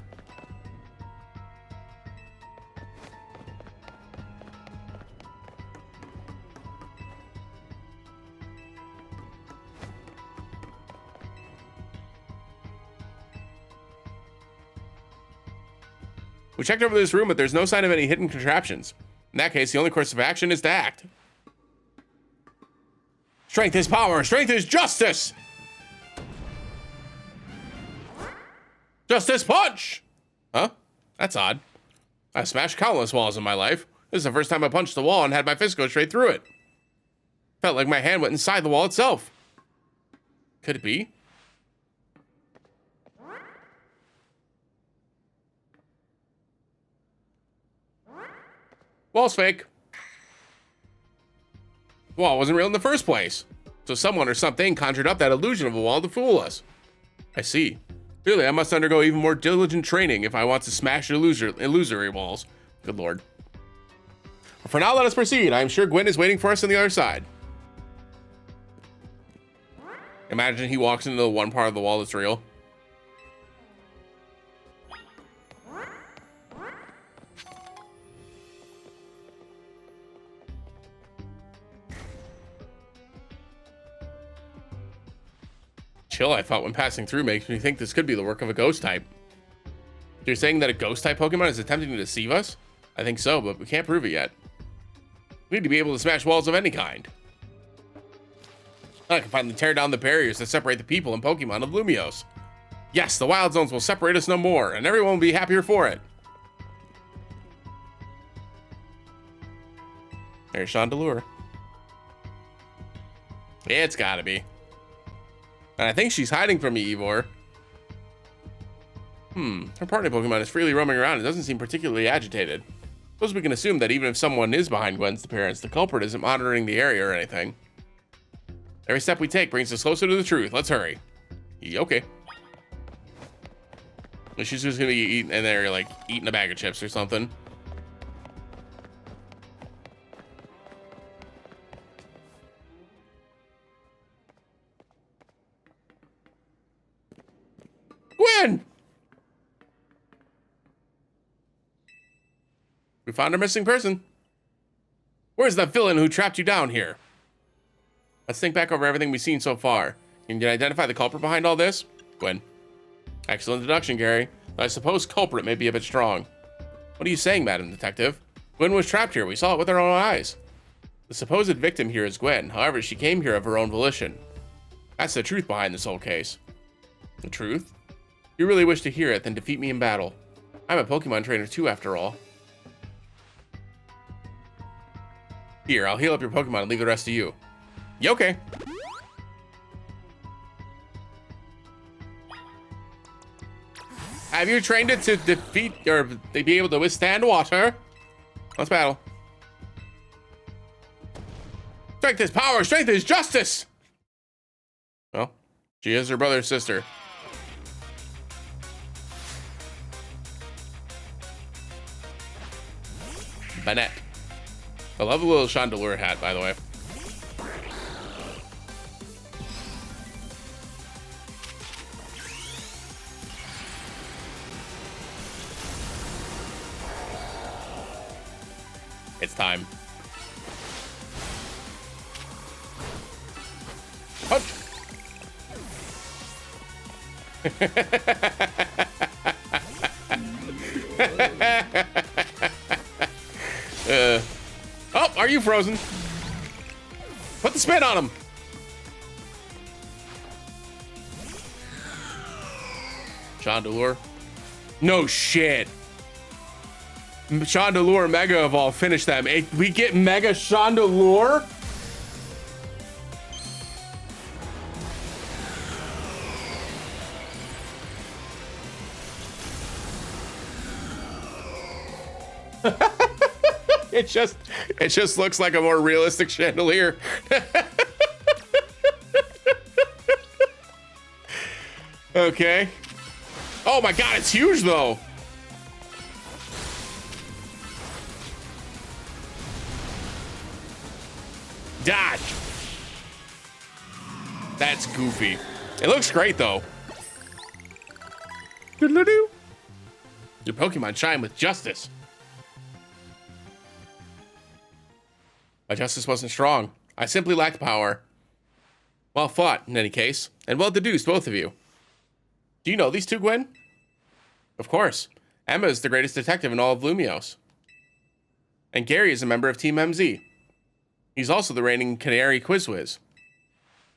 We checked over this room, but there's no sign of any hidden contraptions. In that case, the only course of action is to act. Strength is power. Strength is justice. Justice punch! Huh? That's odd. I've smashed countless walls in my life. This is the first time I punched the wall and had my fist go straight through it. Felt like my hand went inside the wall itself. Could it be? Wall's fake. The wall wasn't real in the first place. So someone or something conjured up that illusion of a wall to fool us. I see. Really, I must undergo even more diligent training if I want to smash illusory walls. Good lord. But for now, let us proceed. I am sure Gwen is waiting for us on the other side. Imagine he walks into the one part of the wall that's real. Chill, I thought when passing through makes me think this could be the work of a ghost type. You're saying that a ghost type Pokemon is attempting to deceive us? I think so, but we can't prove it yet. We need to be able to smash walls of any kind. I can finally tear down the barriers that separate the people and Pokemon of Lumiose. Yes, the wild zones will separate us no more, and everyone will be happier for it. There's Chandelure. Yeah, it's gotta be. And I think she's hiding from me, Ivor. Her partner Pokemon is freely roaming around and doesn't seem particularly agitated. Suppose we can assume that even if someone is behind Gwen's appearance, the culprit isn't monitoring the area or anything. Every step we take brings us closer to the truth. Let's hurry. Okay. She's just gonna be eating in there, like eating a bag of chips or something. Gwen! We found our missing person. Where's that villain who trapped you down here? Let's think back over everything we've seen so far. Can you identify the culprit behind all this? Gwen. Excellent deduction, Gary. I suppose culprit may be a bit strong. What are you saying, Madam Detective? Gwen was trapped here. We saw it with our own eyes. The supposed victim here is Gwen. However, she came here of her own volition. That's the truth behind this whole case. The truth? If you really wish to hear it, then defeat me in battle. I'm a Pokemon trainer too, after all. Here, I'll heal up your Pokemon and leave the rest to you. Yeah, okay. Have you trained it to defeat or to be able to withstand water? Let's battle. Strength is power, strength is justice! Well, she is her brother's sister. Banette. I love the little Chandelure hat, by the way. It's time. Punch! Oh, are you frozen? Put the spin on him. Chandelure. No shit. Chandelure Mega Evolve. Finish them. We get Mega Chandelure? It just looks like a more realistic chandelier. Okay. Oh my god, it's huge though. Dodge. That's goofy. It looks great, though. Doodle-doo. Your Pokemon shine with justice. My justice wasn't strong. I simply lacked power. Well fought, in any case, and well deduced, both of you. Do you know these two, Gwen? Of course. Emma is the greatest detective in all of Lumios. And Gary is a member of Team MZ. He's also the reigning Canary Quizwiz.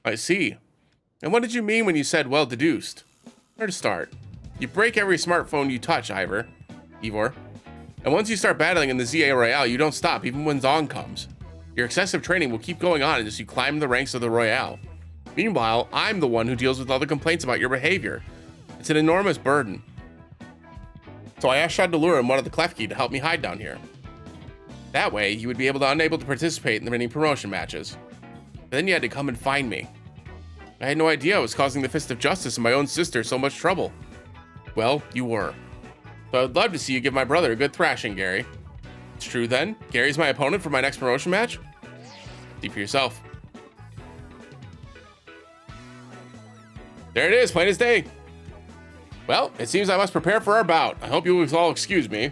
I see. And what did you mean when you said well deduced? Where to start? You break every smartphone you touch, Ivor. And once you start battling in the ZA Royale, you don't stop, even when Zong comes. Your excessive training will keep going on as you climb the ranks of the Royale. Meanwhile, I'm the one who deals with all the complaints about your behavior. It's an enormous burden. So I asked Chandelure and one of the Klefki to help me hide down here. That way, you would be unable to participate in the winning promotion matches. But then you had to come and find me. I had no idea I was causing the Fist of Justice and my own sister so much trouble. Well, you were. So I'd love to see you give my brother a good thrashing, Gary. It's true then? Gary's my opponent for my next promotion match? See for yourself. There it is, plain as day. Well, it seems I must prepare for our bout. I hope you will all excuse me.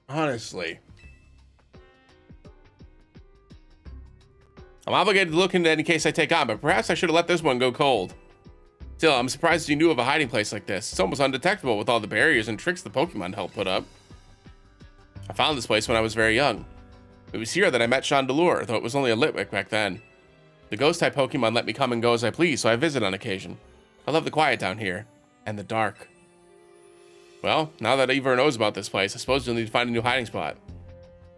Honestly. I'm obligated to look into any case I take on, but perhaps I should have let this one go cold. Still, I'm surprised you knew of a hiding place like this. It's almost undetectable with all the barriers and tricks the Pokemon help put up. I found this place when I was very young. It was here that I met Chandelure, though it was only a Litwick back then. The ghost-type Pokemon let me come and go as I please, so I visit on occasion. I love the quiet down here, and the dark. Well, now that Ivor knows about this place, I suppose you'll need to find a new hiding spot.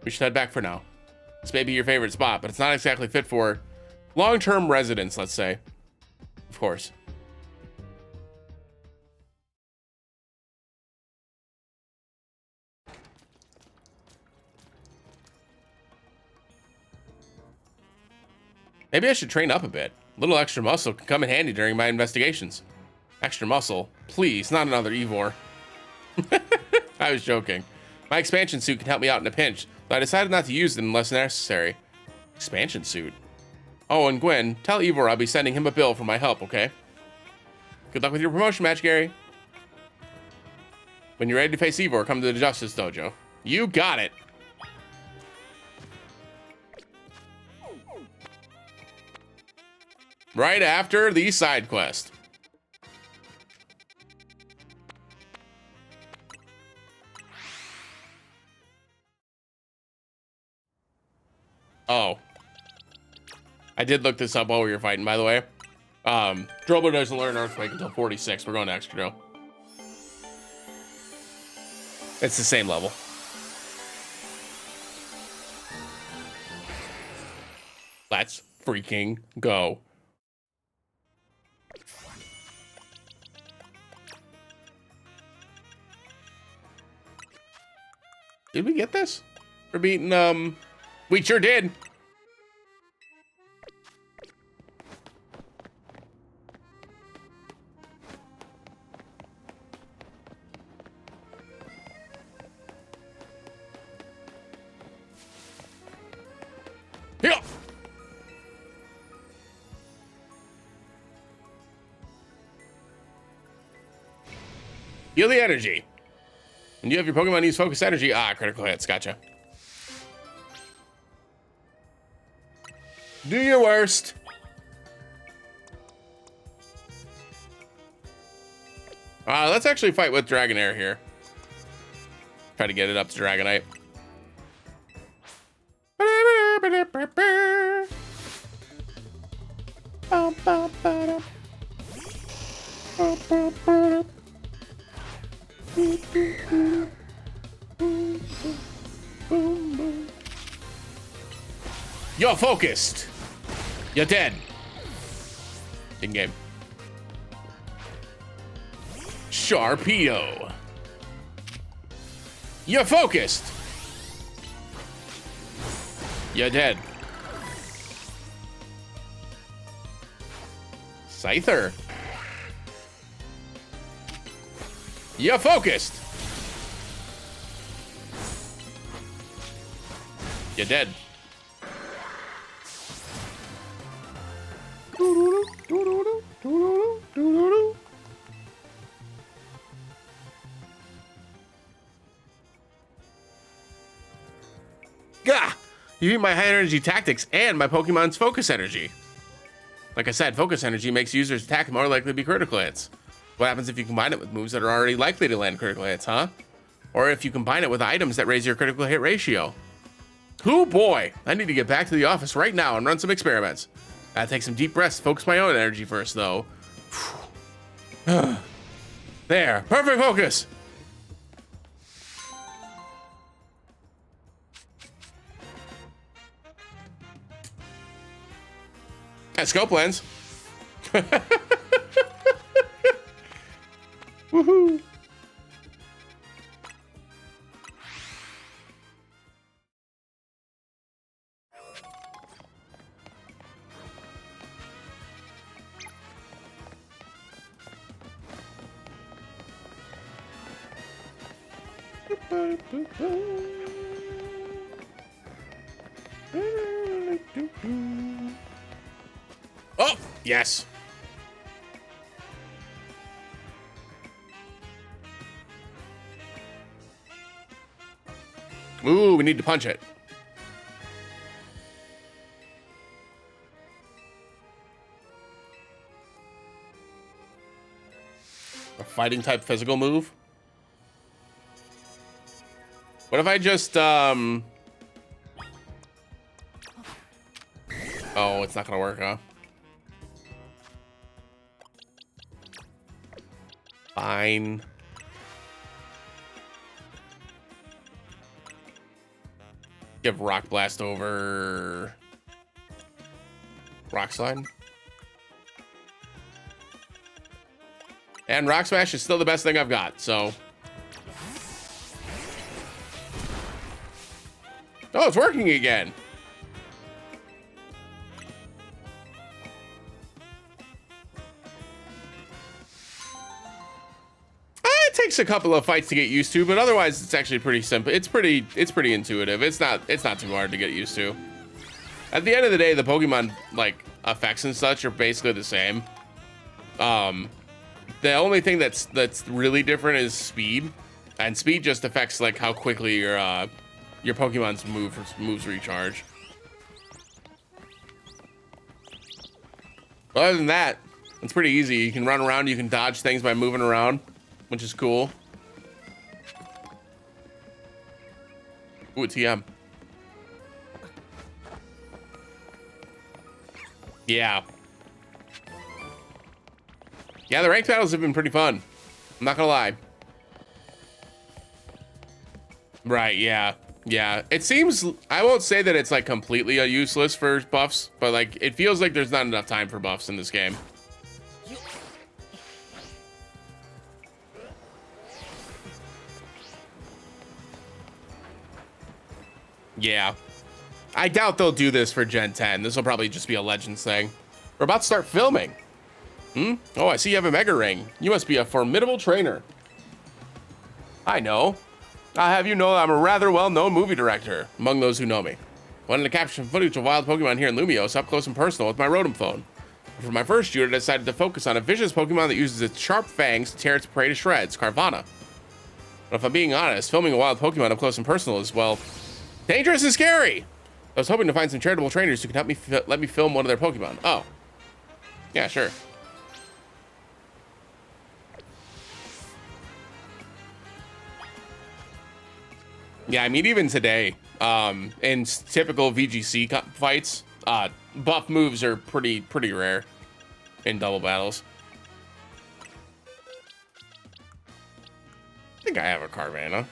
We should head back for now. This may be your favorite spot, but it's not exactly fit for long-term residents, let's say. Of course. Maybe I should train up a bit. A little extra muscle can come in handy during my investigations. Extra muscle? Please, not another Ivor. I was joking. My expansion suit can help me out in a pinch, though I decided not to use it unless necessary. Expansion suit? Oh, and Gwen, tell Ivor I'll be sending him a bill for my help, okay? Good luck with your promotion match, Gary. When you're ready to face Ivor, come to the Justice Dojo. You got it! Right after the side quest. Oh. I did look this up while we were fighting, by the way. Drobler doesn't learn Earthquake until 46. We're going to Extra Drill. It's the same level. Let's freaking go. Did we get this? For beating, we sure did. Here. Feel the energy. When you have your Pokemon use focus energy, critical hits, gotcha. Do your worst. Let's actually fight with Dragonair here. Try to get it up to Dragonite. You're focused. You're dead. In game. Sharpedo. You're focused. You're dead. Scyther. You're focused. You're dead. You beat my high energy tactics and my Pokemon's focus energy. Like I said, focus energy makes users' attack more likely to be critical hits. What happens if you combine it with moves that are already likely to land critical hits, huh? Or if you combine it with items that raise your critical hit ratio. Oh boy, I need to get back to the office right now and run some experiments. Gotta take some deep breaths to focus my own energy first, though. There, perfect focus. That scope lens. Woohoo. Oh, yes. Ooh, we need to punch it. A fighting type physical move. What if I just, Oh, it's not gonna work, huh? Fine. Give Rock Blast over Rock Slide. And Rock Smash is still the best thing I've got, so. Oh, it's working again. It takes a couple of fights to get used to, but otherwise it's actually pretty simple. It's pretty intuitive. It's not too hard to get used to. At the end of the day, the Pokemon like effects and such are basically the same. The only thing that's really different is speed, and speed just affects like how quickly your Pokemon's moves recharge. But other than that, it's pretty easy. You can run around, you can dodge things by moving around, which is cool. Ooh, TM. Yeah. Yeah, the ranked battles have been pretty fun. I'm not gonna lie. Right, yeah. Yeah, it seems, I won't say that it's like completely useless for buffs, but like it feels like there's not enough time for buffs in this game. Yeah. I doubt they'll do this for Gen 10. This will probably just be a Legends thing. We're about to start filming. Oh, I see you have a Mega Ring. You must be a formidable trainer. I know. I'll have you know I'm a rather well-known movie director, among those who know me. Wanted to capture some footage of wild Pokemon here in Lumiose up close and personal with my Rotom phone. For my first shoot, I decided to focus on a vicious Pokemon that uses its sharp fangs to tear its prey to shreds, Carvana. But if I'm being honest, filming a wild Pokemon up close and personal is, well, dangerous and scary. I was hoping to find some charitable trainers who could help me let me film one of their Pokemon. Oh. Yeah, sure. Yeah, I mean, even today, in typical VGC fights, buff moves are pretty rare in double battles. I think I have a Carvana.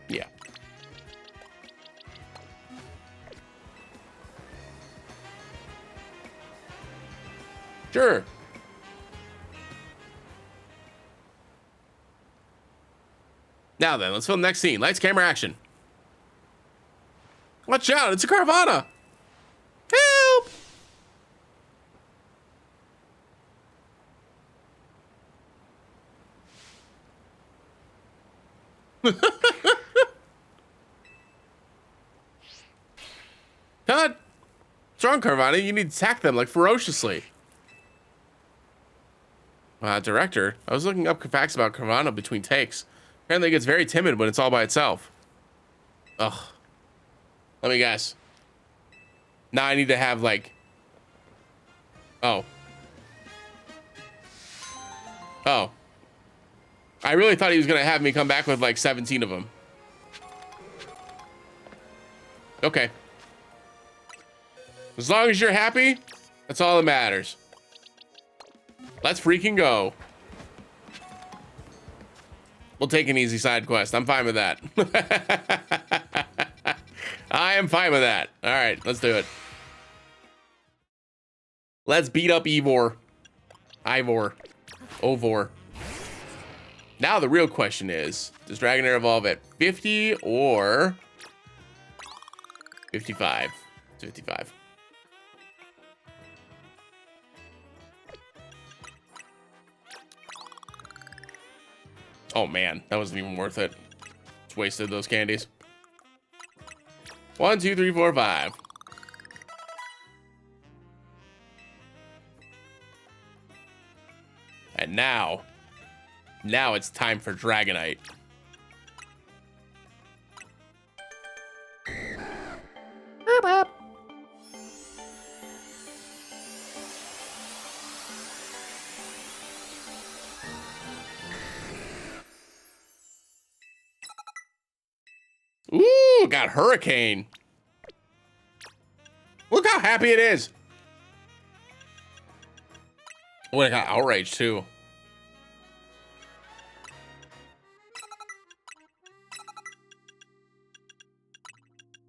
Yeah. Sure. Now then, let's film the next scene. Lights, camera, action. Watch out, it's a Carvana. Help! Cut! Strong Carvana, you need to attack them like ferociously. Director, I was looking up facts about Carvana between takes. Apparently it gets very timid when it's all by itself. Ugh. Let me guess. Now I need to have like... Oh. Oh. I really thought he was going to have me come back with like 17 of them. Okay. As long as you're happy, that's all that matters. Let's freaking go. We'll take an easy side quest. I'm fine with that. I am fine with that. All right, let's do it. Let's beat up Ivor. Ovor. Now the real question is, does Dragonair evolve at 50 or 55? It's 55. Oh man, that wasn't even worth it. Just wasted those candies. 1, 2, 3, 4, 5. And now it's time for Dragonite. Ooh, got Hurricane. Look how happy it is. Oh, I got Outrage too.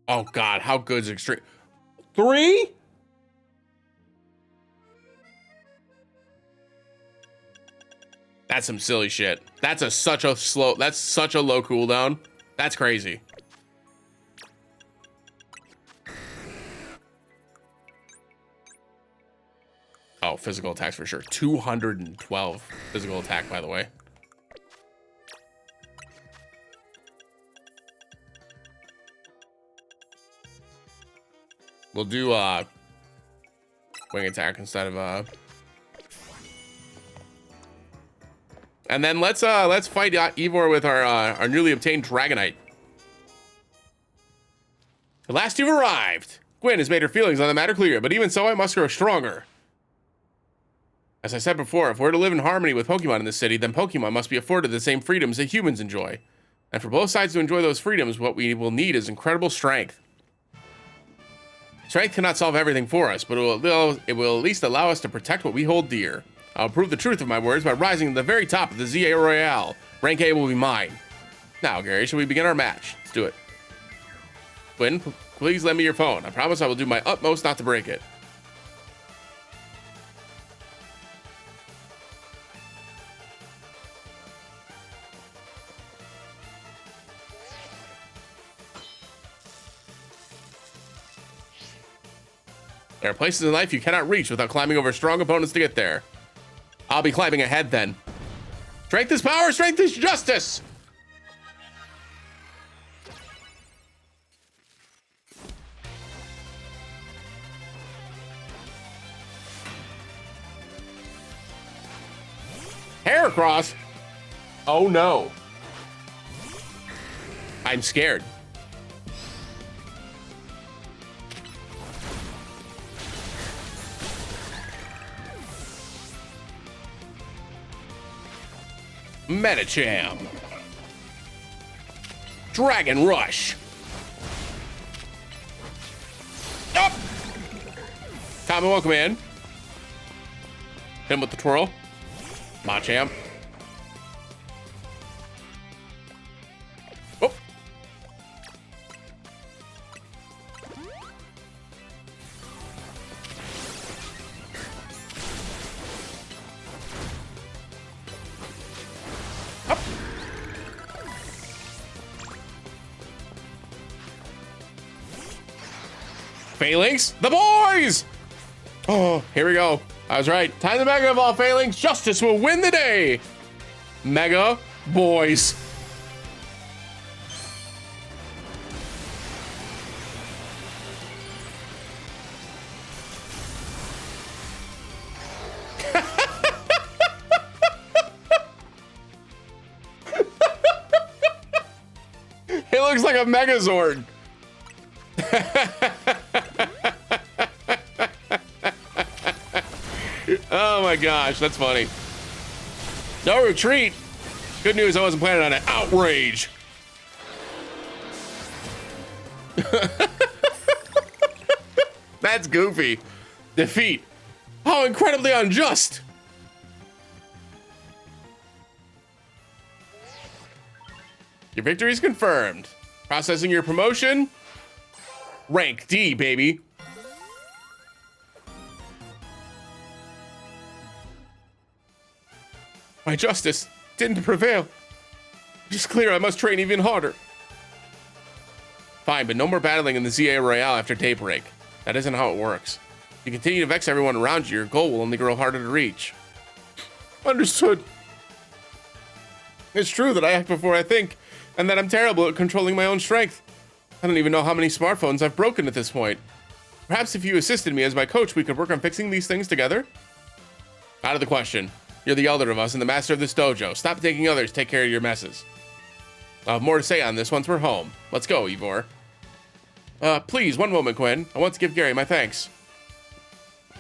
Oh God, how good is Extreme? 3? That's some silly shit. That's such a low cooldown. That's crazy. Oh, physical attacks for sure. 212 physical attack, by the way. We'll do wing attack instead of and then let's fight Ivor with our newly obtained Dragonite. At last you've arrived. Gwen has made her feelings on the matter clear, but even so I must grow stronger. As I said before, if we're to live in harmony with Pokemon in this city, then Pokemon must be afforded the same freedoms that humans enjoy. And for both sides to enjoy those freedoms, what we will need is incredible strength. Strength cannot solve everything for us, but it will at least allow us to protect what we hold dear. I'll prove the truth of my words by rising to the very top of the ZA Royale. Rank A will be mine. Now, Gary, shall we begin our match? Let's do it. Quinn, please lend me your phone. I promise I will do my utmost not to break it. There are places in life you cannot reach without climbing over strong opponents to get there. I'll be climbing ahead then. Strength is power, strength is justice! Heracross? Oh no. I'm scared. Medicham. Dragon Rush. Up. Commonwealth Command. Hit him with the twirl. Machamp. Oh. Up. Phalanx, the boys! Oh, here we go. I was right. Time to Mega Evolve Phalanx. Justice will win the day. Mega Boys. looks like a Megazord. Oh my gosh, that's funny. No retreat. Good news, I wasn't planning on an outrage. That's goofy. Defeat. How incredibly unjust. Your victory is confirmed. Processing your promotion. Rank D, baby. My justice didn't prevail. It is clear I must train even harder. Fine, but no more battling in the ZA Royale after daybreak. That isn't how it works. If you continue to vex everyone around you, your goal will only grow harder to reach. Understood. It's true that I act before I think, and that I'm terrible at controlling my own strength. I don't even know how many smartphones I've broken at this point. Perhaps if you assisted me as my coach, we could work on fixing these things together? Out of the question. You're the elder of us and the master of this dojo. Stop taking others, take care of your messes. I'll have more to say on this once we're home. Let's go, Ivor. Please, one moment, Quinn. I want to give Gary my thanks.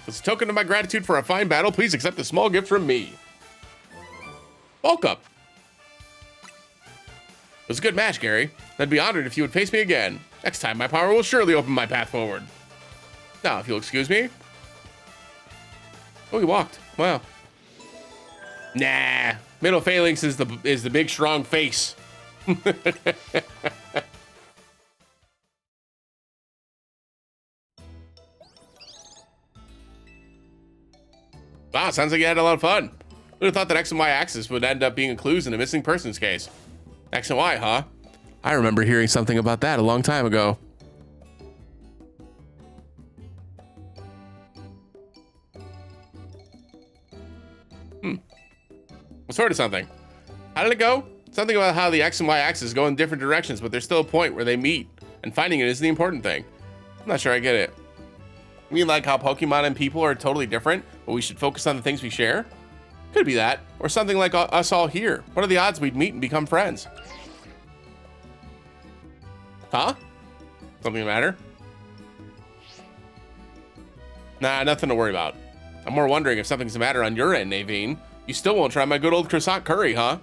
As a token of my gratitude for a fine battle, please accept a small gift from me. Bulk up. It was a good match, Gary. I'd be honored if you would face me again. Next time, my power will surely open my path forward. Now, if you'll excuse me. Oh, he walked. Wow. Nah. Middle phalanx is the big strong face. Wow, sounds like you had a lot of fun. Who'd have thought that X and Y axis would end up being clues in a missing persons case? X and Y, huh? I remember hearing something about that a long time ago. Sort of something. How did it go? Something about how the X and Y axis go in different directions, but there's still a point where they meet, and finding it is the important thing. I'm not sure I get it. You mean like how Pokemon and people are totally different, but we should focus on the things we share? Could be that. Or something like us all here. What are the odds we'd meet and become friends? Huh? Something the matter? Nah, nothing to worry about. I'm more wondering if something's the matter on your end, Naveen. You still won't try my good old croissant curry, huh?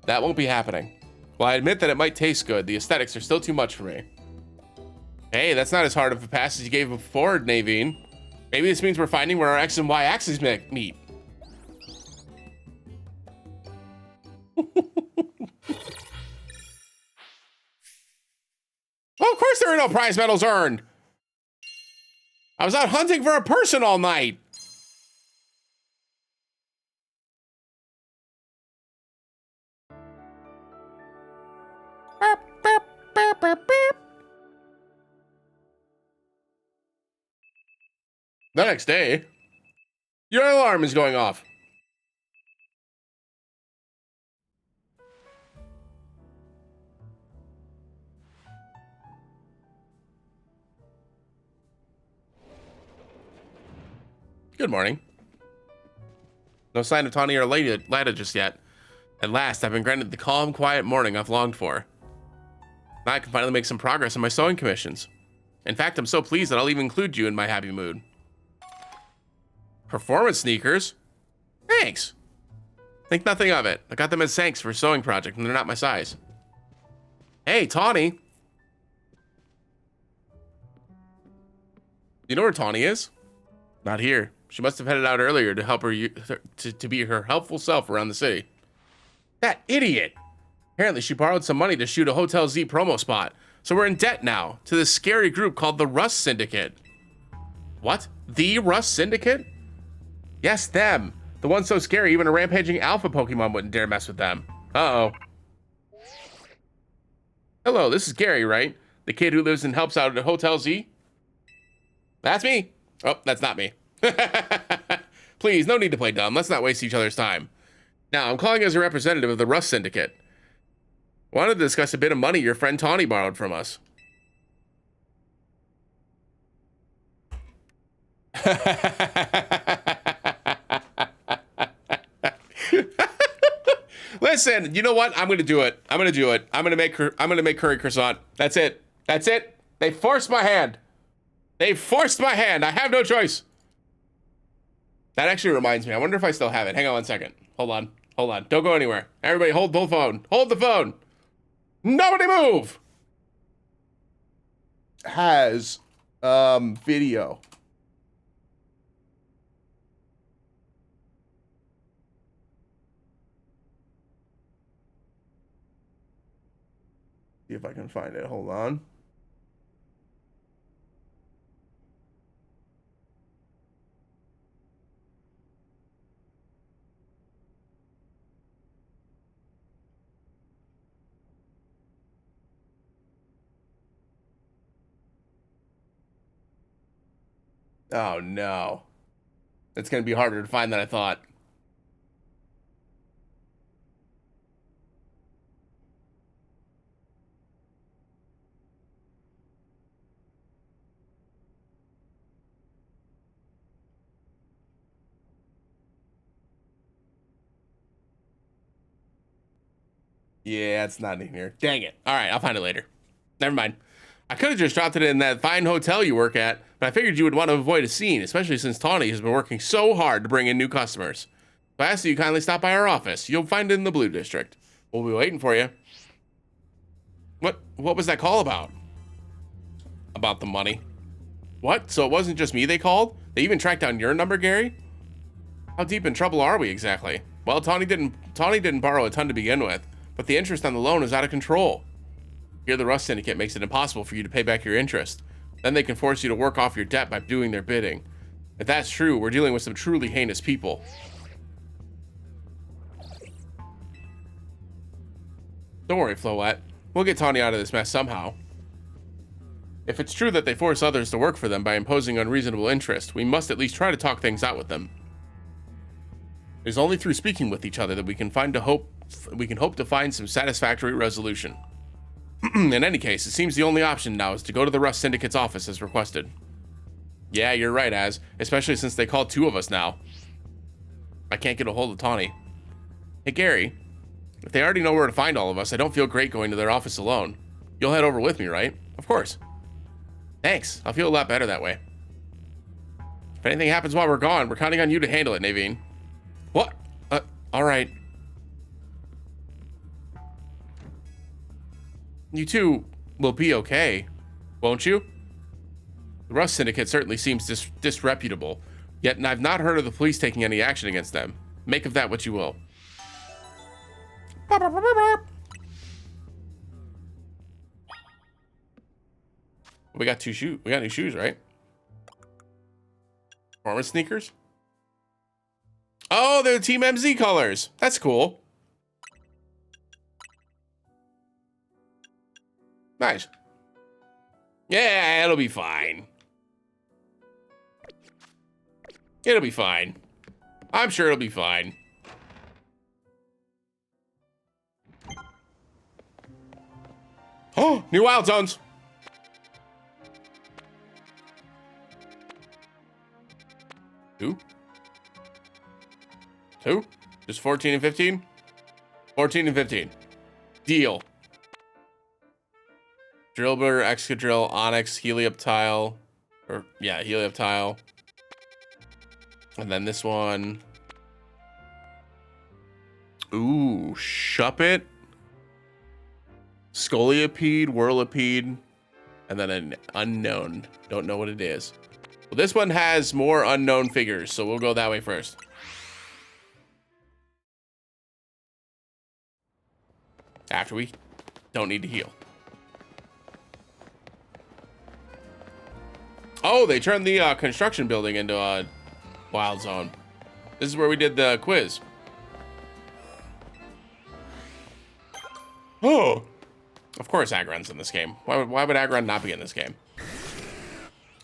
That won't be happening. Well, I admit that it might taste good. The aesthetics are still too much for me. Hey, that's not as hard of a pass as you gave before, Naveen. Maybe this means we're finding where our X and Y axes meet. Well, of course there are no prize medals earned. I was out hunting for a person all night. The next day, your alarm is going off. Good morning. No sign of Tawny or Lada just yet. At last, I've been granted the calm, quiet morning I've longed for. Now I can finally make some progress on my sewing commissions. In fact, I'm so pleased that I'll even include you in my happy mood. Performance sneakers? Thanks. Think nothing of it. I got them as thanks for a sewing project, and they're not my size. Hey, Tawny. You know where Tawny is? Not here. She must have headed out earlier to help her to be her helpful self around the city. That idiot! Apparently she borrowed some money to shoot a Hotel Z promo spot, so we're in debt now to this scary group called the Rust Syndicate. What? The Rust Syndicate? Yes, them. The ones so scary even a rampaging alpha Pokemon wouldn't dare mess with them. Uh-oh. Hello, this is Gary, right? The kid who lives and helps out at Hotel Z? That's me. Oh, that's not me. Please, no need to play dumb. Let's not waste each other's time. Now, I'm calling as a representative of the Rust Syndicate. I wanted to discuss a bit of money your friend Tawny borrowed from us. Listen, you know what? I'm gonna do it. I'm gonna do it. I'm gonna make curry croissant. That's it. That's it. They forced my hand. They forced my hand. I have no choice. That actually reminds me. I wonder if I still have it. Hang on one second. Hold on. Hold on. Don't go anywhere. Everybody hold the phone. Hold the phone. Nobody move. Has video. See if I can find it. Hold on. Oh no. It's gonna be harder to find than I thought. Yeah, it's not in here. Dang it. All right, I'll find it later. Never mind. I could have just dropped it in that fine hotel you work at, but I figured you would want to avoid a scene, especially since Tawny has been working so hard to bring in new customers. So I asked you kindly stop by our office. You'll find it in the Blue District. We'll be waiting for you. What was that call about? About the money. What? So it wasn't just me they called? They even tracked down your number, Gary? How deep in trouble are we exactly? Well, Tawny didn't borrow a ton to begin with, but the interest on the loan is out of control. Here, the Rust Syndicate makes it impossible for you to pay back your interest. Then they can force you to work off your debt by doing their bidding. If that's true, we're dealing with some truly heinous people. Don't worry, Floette. We'll get Tawny out of this mess somehow. If it's true that they force others to work for them by imposing unreasonable interest, we must at least try to talk things out with them. It is only through speaking with each other that we can hope to find some satisfactory resolution. In any case, it seems the only option now is to go to the Rust Syndicate's office as requested. Yeah, you're right, Az, especially since they called 2 of us now. I can't get a hold of Tawny. Hey, Gary, if they already know where to find all of us, I don't feel great going to their office alone. You'll head over with me, right? Of course. Thanks. I'll feel a lot better that way. If anything happens while we're gone, we're counting on you to handle it, Naveen. What? All right. You two will be okay, won't you? The Rust Syndicate certainly seems disreputable, yet I've not heard of the police taking any action against them. Make of that what you will. We got we got new shoes, right? Performance sneakers? Oh, they're Team MZ colors. That's cool. Nice. Yeah, it'll be fine. It'll be fine. I'm sure it'll be fine. Oh, new wild zones. Two? Just 14 and 15? 14 and 15. Deal. Drillbur, Excadrill, Onyx, Helioptile. Helioptile. And then this one. Ooh, Shuppet. Scolipede, Whirlipede. And then an unknown. Don't know what it is. Well, this one has more unknown figures, so we'll go that way first. After we don't need to heal. Oh, they turned the construction building into a wild zone. This is where we did the quiz. Oh, of course Aggron's in this game. Why would Aggron not be in this game?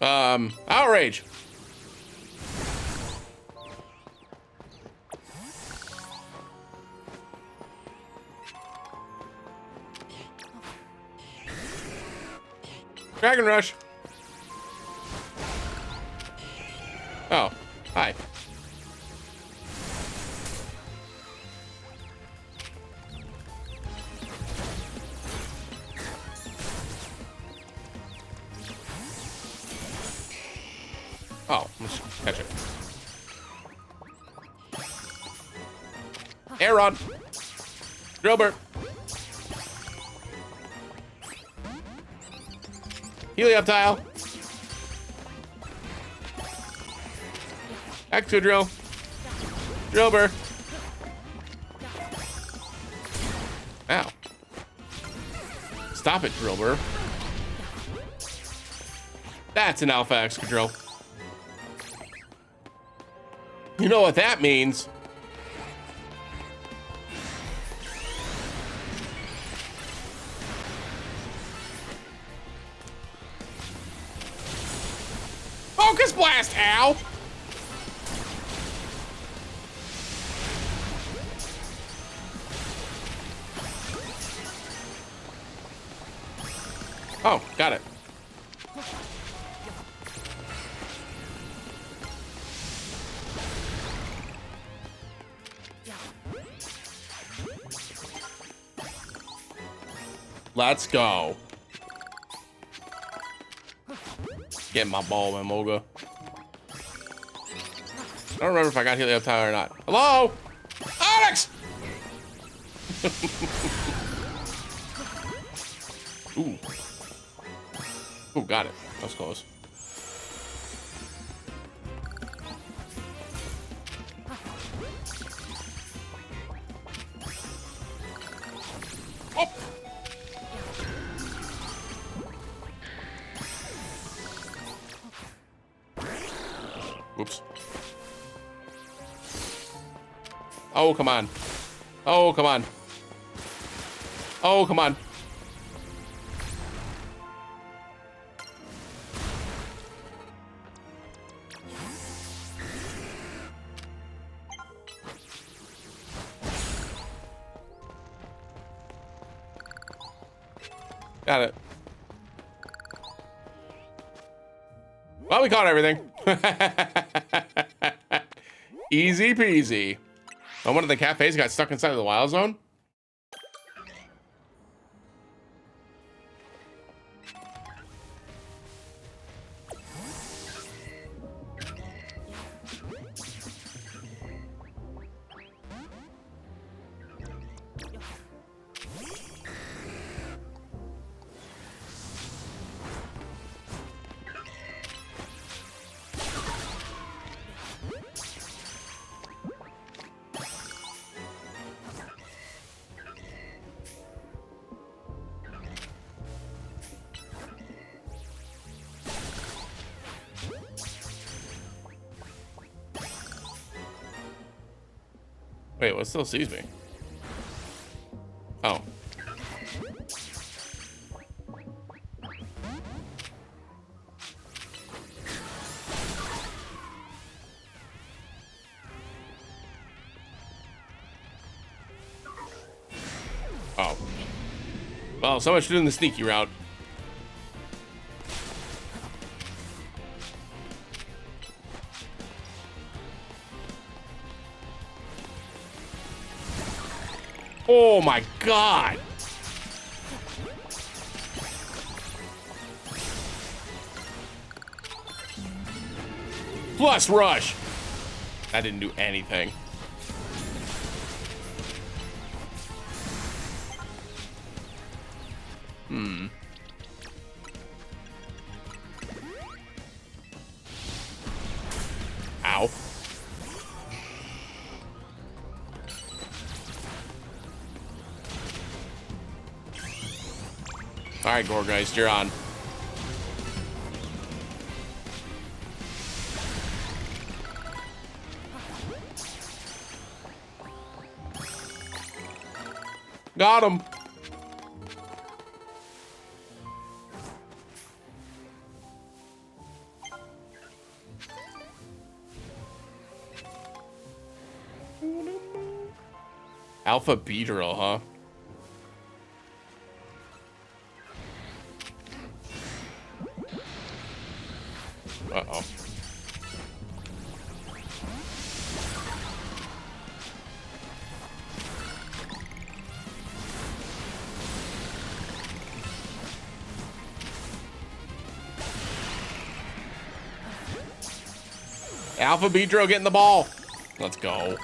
Outrage. Dragon Rush. Oh, hi. Just catch it. Air rod. Drillbur. Helioptile. Excadrill. Drillbur. Ow. Stop it, Drillbur. That's an Alpha Excadrill. You know what that means. Focus Blast, ow! Oh, got it. Let's go. Get my ball, man, Moga. I don't remember if I got Helioptile or not. Hello? Onyx! Ooh. Ooh, got it. That was close. Oh! Oops. Oh, come on. Oh, come on. Oh, come on. Got it. Well, we caught everything. Easy peasy. Oh, one of the cafes got stuck inside of the wild zone? Wait, what still sees me? Oh. Oh. Well, so much for doing the sneaky route. Oh my God. Plus rush. That didn't do anything. Ow. All right, Gorgeist, you're on. Got him. Alpha Beedrill, huh? Uh-oh. Alpha Beedrill getting the ball. Let's go.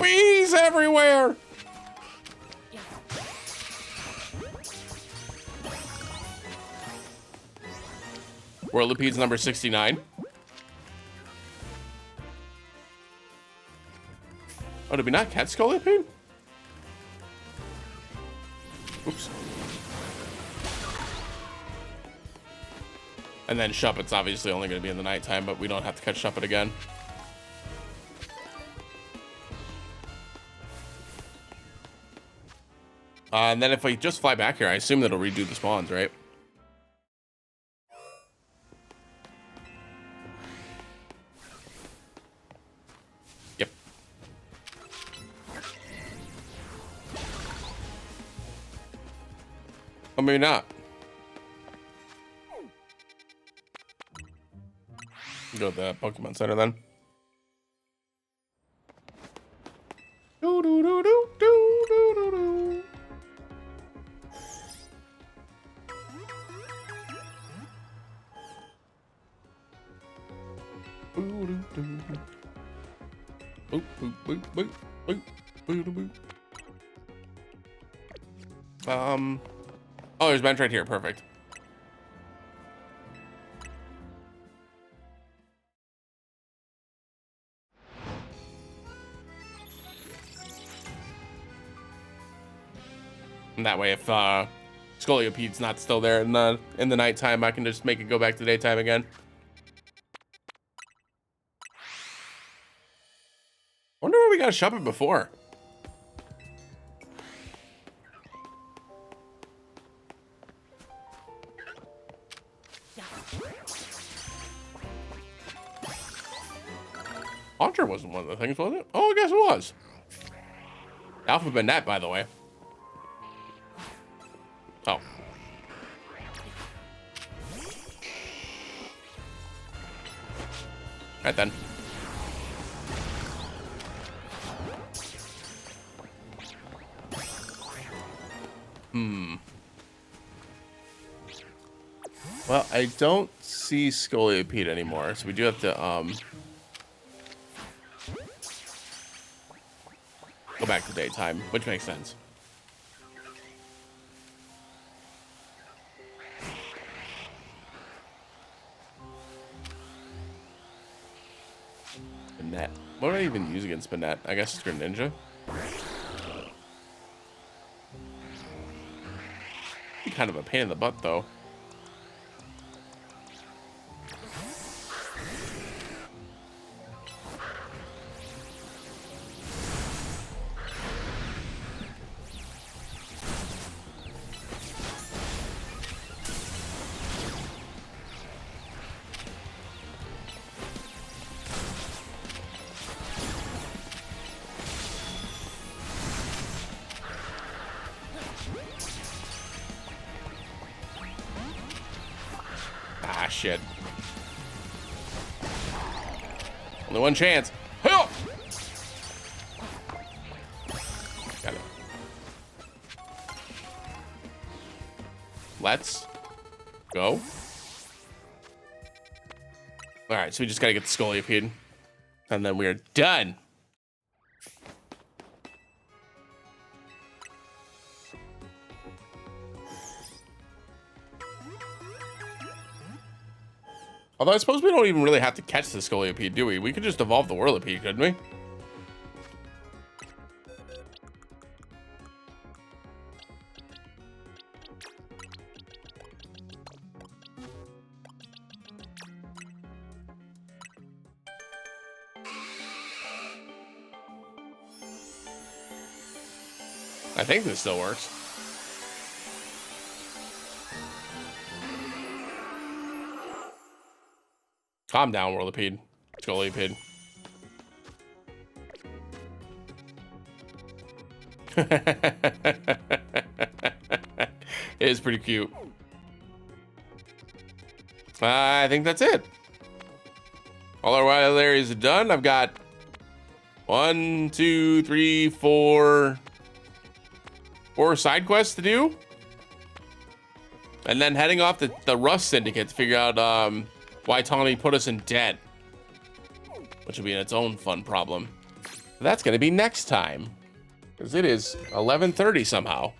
Bees everywhere. Whirlipede's number 69. Oh, did we not catch Scolipede? Oops. And then Shuppet's obviously only going to be in the nighttime, but we don't have to catch Shuppet again. And then if we just fly back here, I assume that'll redo the spawns, right? Yep. Or maybe not. Go to the Pokemon Center then. Do do do do do do do. Oh, there's bench right here. Perfect. And that way, if Scoliopede's not still there in the nighttime, I can just make it go back to daytime again. Wonder where we got to shop it before. Launcher wasn't one of the things, was it? Oh, I guess it was. Alphabet Net, by the way. Oh. Right then. Well, I don't see Scolipede anymore, so we do have to go back to daytime, which makes sense. Spinette. What would I even use against Spinette? I guess it's Greninja. Kind of a pain in the butt, though. Ah, shit. Only one chance. Help! Got it. Let's go. All right, so we just gotta get the Scolipede, and then we're done. Although I suppose we don't even really have to catch the Scolipede, do we? We could just evolve the Whirlipede, couldn't we? I think this still works. Calm down, Whirlipede. Scolipede. It is pretty cute. I think that's it. All our wild areas are done. I've got 1, 2, 3, 4 side quests to do. And then heading off the Rust Syndicate to figure out why Tawny put us in debt. Which will be in its own fun problem. That's going to be next time. Because it is 11:30 somehow.